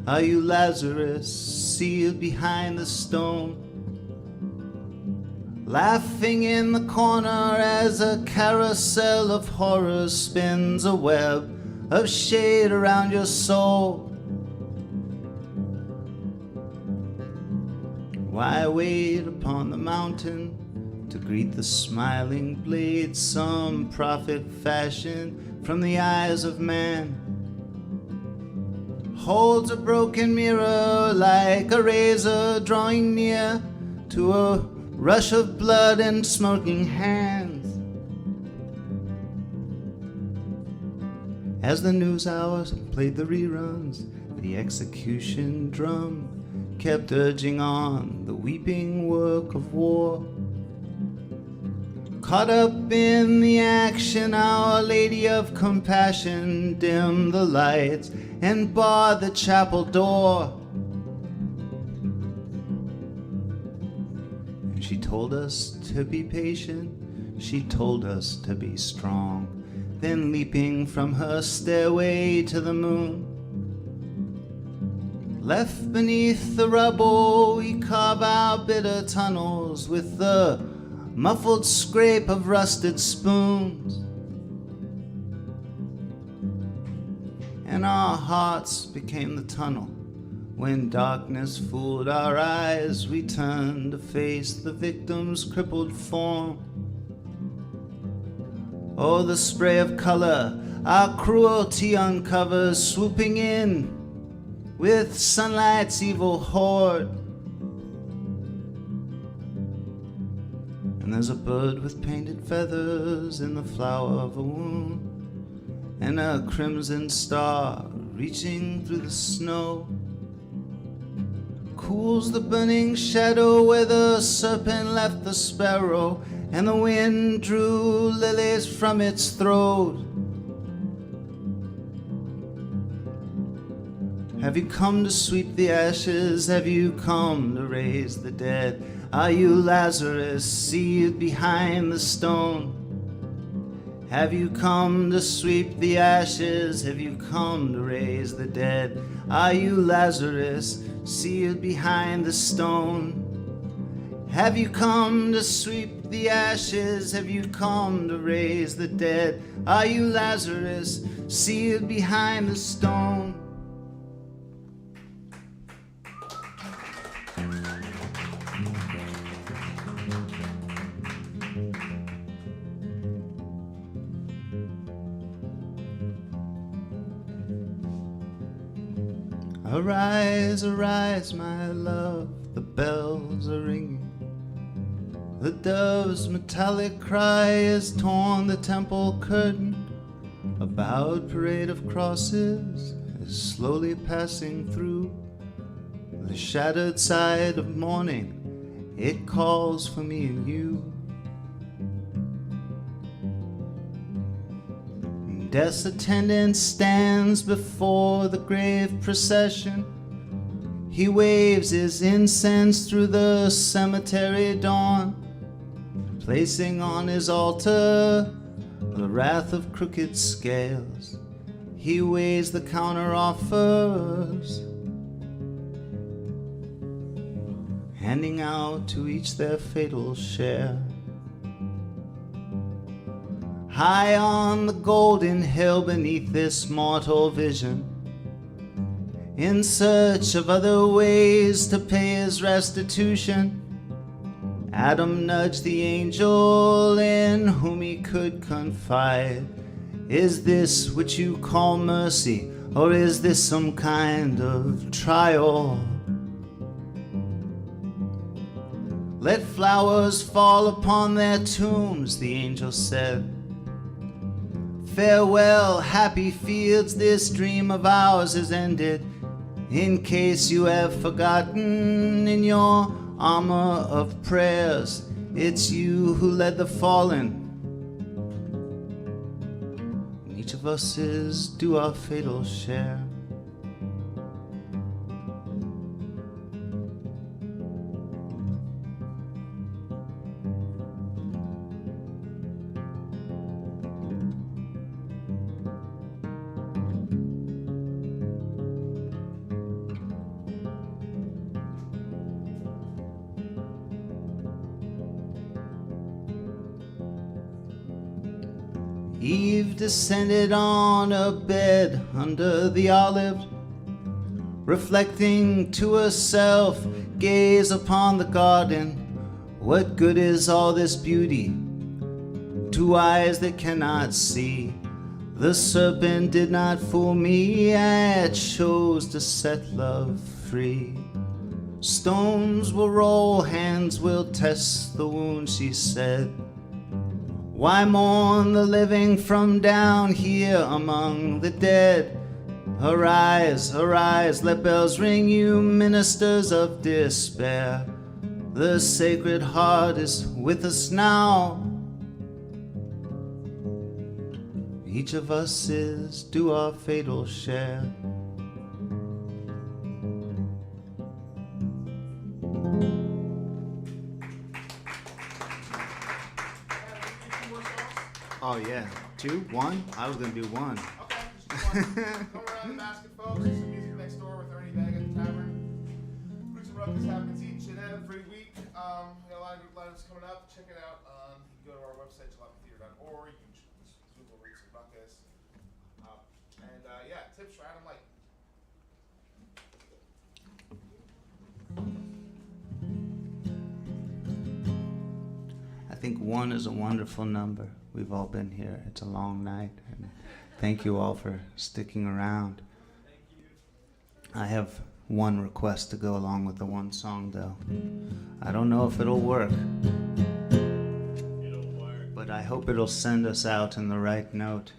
Are you Lazarus, sealed behind the stone? Laughing in the corner as a carousel of horrors spins a web of shade around your soul. Why wait upon the mountain to greet the smiling blade some prophet fashioned from the eyes of man? Holds a broken mirror like a razor drawing near to a rush of blood and smoking hands. As the news hours played the reruns, the execution drum kept urging on the weeping work of war. Caught up in the action, Our Lady of Compassion dimmed the lights and barred the chapel door. And she told us to be patient, she told us to be strong. Then leaping from her stairway to the moon, left beneath the rubble, we carve our bitter tunnels with the muffled scrape of rusted spoons. when our hearts became the tunnel. When darkness fooled our eyes, we turned to face the victim's crippled form. Oh, the spray of color our cruelty uncovers, swooping in with sunlight's evil horde. And there's a bird with painted feathers in the flower of a wound, and a crimson star reaching through the snow cools the burning shadow where the serpent left the sparrow, and the wind drew lilies from its throat. Have you come to sweep the ashes? Have you come to raise the dead? Are you Lazarus, seated behind the stone? Have you come to sweep the ashes? Have you come to raise the dead? Are you Lazarus, seated behind the stone? Have you come to sweep the ashes? Have you come to raise the dead? Are you Lazarus, seated behind the stone? Arise, arise, my love, the bells are ringing. The dove's metallic cry has torn the temple curtain. A bowed parade of crosses is slowly passing through the shattered side of morning. It calls for me and you. Death's attendant stands before the grave procession. He waves his incense through the cemetery dawn, placing on his altar the wrath of crooked scales. He weighs the counter offers, handing out to each their fatal share. High on the golden hill beneath this mortal vision, in search of other ways to pay his restitution, Adam nudged the angel in whom he could confide. Is this what you call mercy, or is this some kind of trial? Let flowers fall upon their tombs, the angel said. Farewell, happy fields, this dream of ours is ended. In case you have forgotten, in your armor of prayers, it's you who led the fallen. And each of us is due our fatal share. Eve descended on a bed under the olive, reflecting to herself, gaze upon the garden. What good is all this beauty to eyes that cannot see? The serpent did not fool me, I chose to set love free. Stones will roll, hands will test the wound, she said. Why mourn the living from down here among the dead? Arise, arise, let bells ring, you ministers of despair. The Sacred Heart is with us now. Each of us is due our fatal share. Oh yeah, 2, 1? I was gonna do 1. Okay, just do one. Go around the basket, folks. There's some music next door with Ernie Bag at the Tavern. Ruckus and Ruckus happens each and every week. We got a lot of good lineups coming up. Check it out. You can go to our website, jalopytheater.org. You can Google Ruckus and Ruckus. And yeah, tips for Adam Light. I think 1 is a wonderful number. We've all been here. It's a long night. And thank you all for sticking around. I have one request to go along with the one song, though. I don't know if it'll work. It'll work. But I hope it'll send us out in the right note.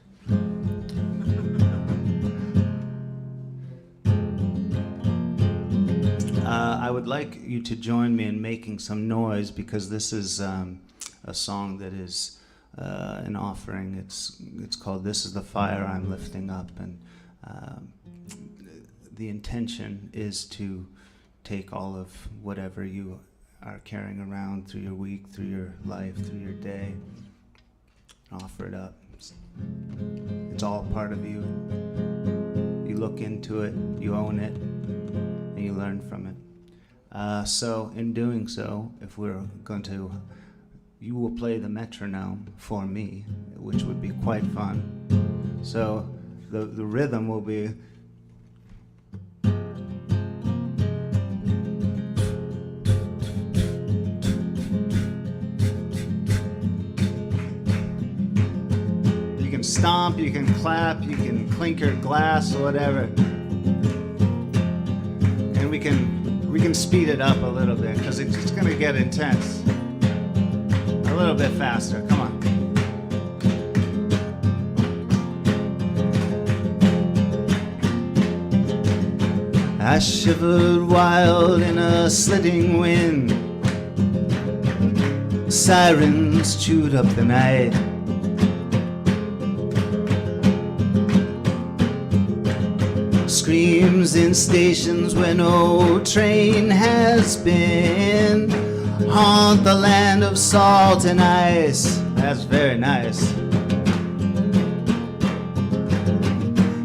I would like you to join me in making some noise because this is a song that is an offering. It's called "This Is the Fire I'm Lifting Up," and the intention is to take all of whatever you are carrying around through your week, through your life, through your day, offer it up. It's all part of you. You look into it, you own it, and you learn from it. So in doing so, if we're going to, you will play the metronome for me, which would be quite fun. So the rhythm will be stomp, you can clap, you can clinker glass or whatever. And we can speed it up a little bit because it's going to get intense. A little bit faster. Come on. I shivered wild in a slitting wind. Sirens chewed up the night. Screams in stations where no train has been haunt the land of salt and ice. That's very nice.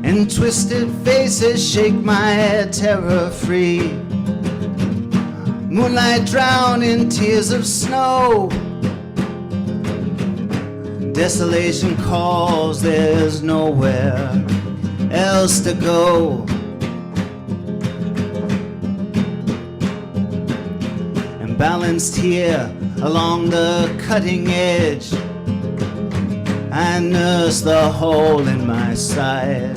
And twisted faces shake my terror free. Moonlight drown in tears of snow. Desolation calls, there's nowhere else to go. And balanced here along the cutting edge, I nurse the hole in my side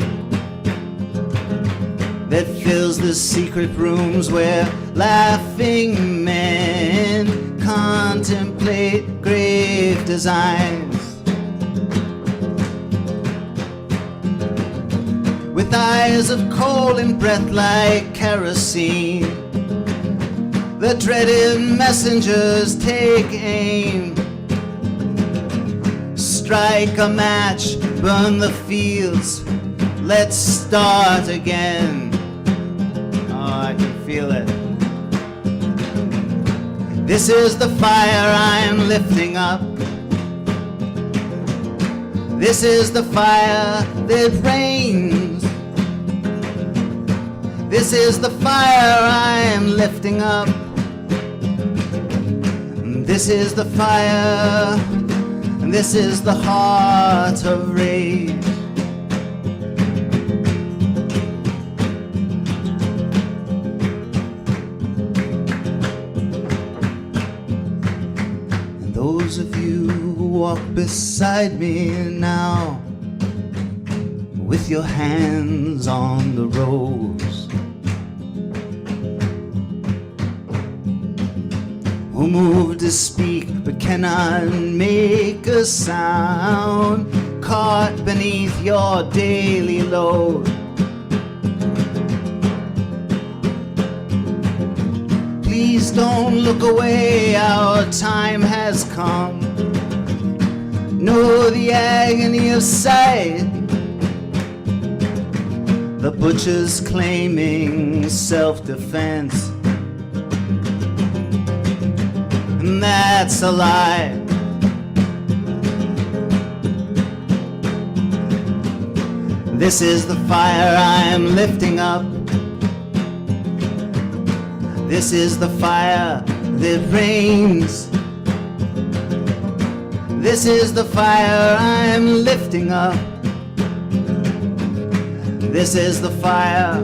that fills the secret rooms where laughing men contemplate grave designs. With eyes of coal and breath like kerosene, the dreaded messengers take aim. Strike a match, burn the fields, let's start again. Oh, I can feel it. This is the fire I'm lifting up. This is the fire that reigns. This is the fire I am lifting up. This is the fire, and this is the heart of rage. And those of you who walk beside me now, with your hands on the rose, who move to speak but cannot make a sound, caught beneath your daily load. Please don't look away, our time has come. Know the agony of sight. The butcher's claiming self-defense, and that's a lie. This is the fire I'm lifting up. This is the fire that reigns. This is the fire I'm lifting up. This is the fire,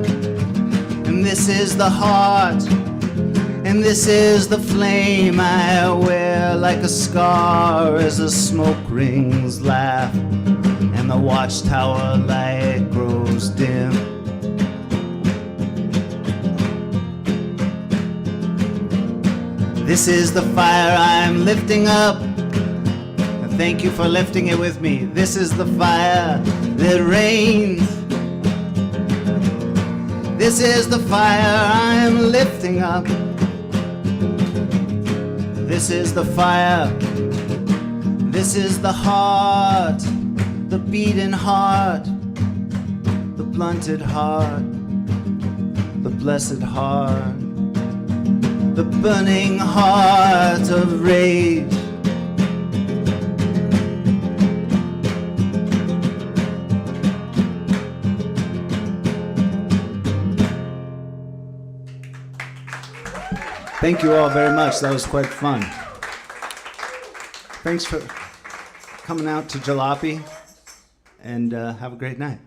and this is the heart, and this is the flame I wear like a scar as the smoke rings laugh and the watchtower light grows dim. This is the fire I'm lifting up. Thank you for lifting it with me. This is the fire that reigns. This is the fire I'm lifting up. This is the fire. This is the heart, the beating heart, the blunted heart, the blessed heart, the burning heart of rage. Thank you all very much. That was quite fun. Thanks for coming out to Jalopy, and have a great night.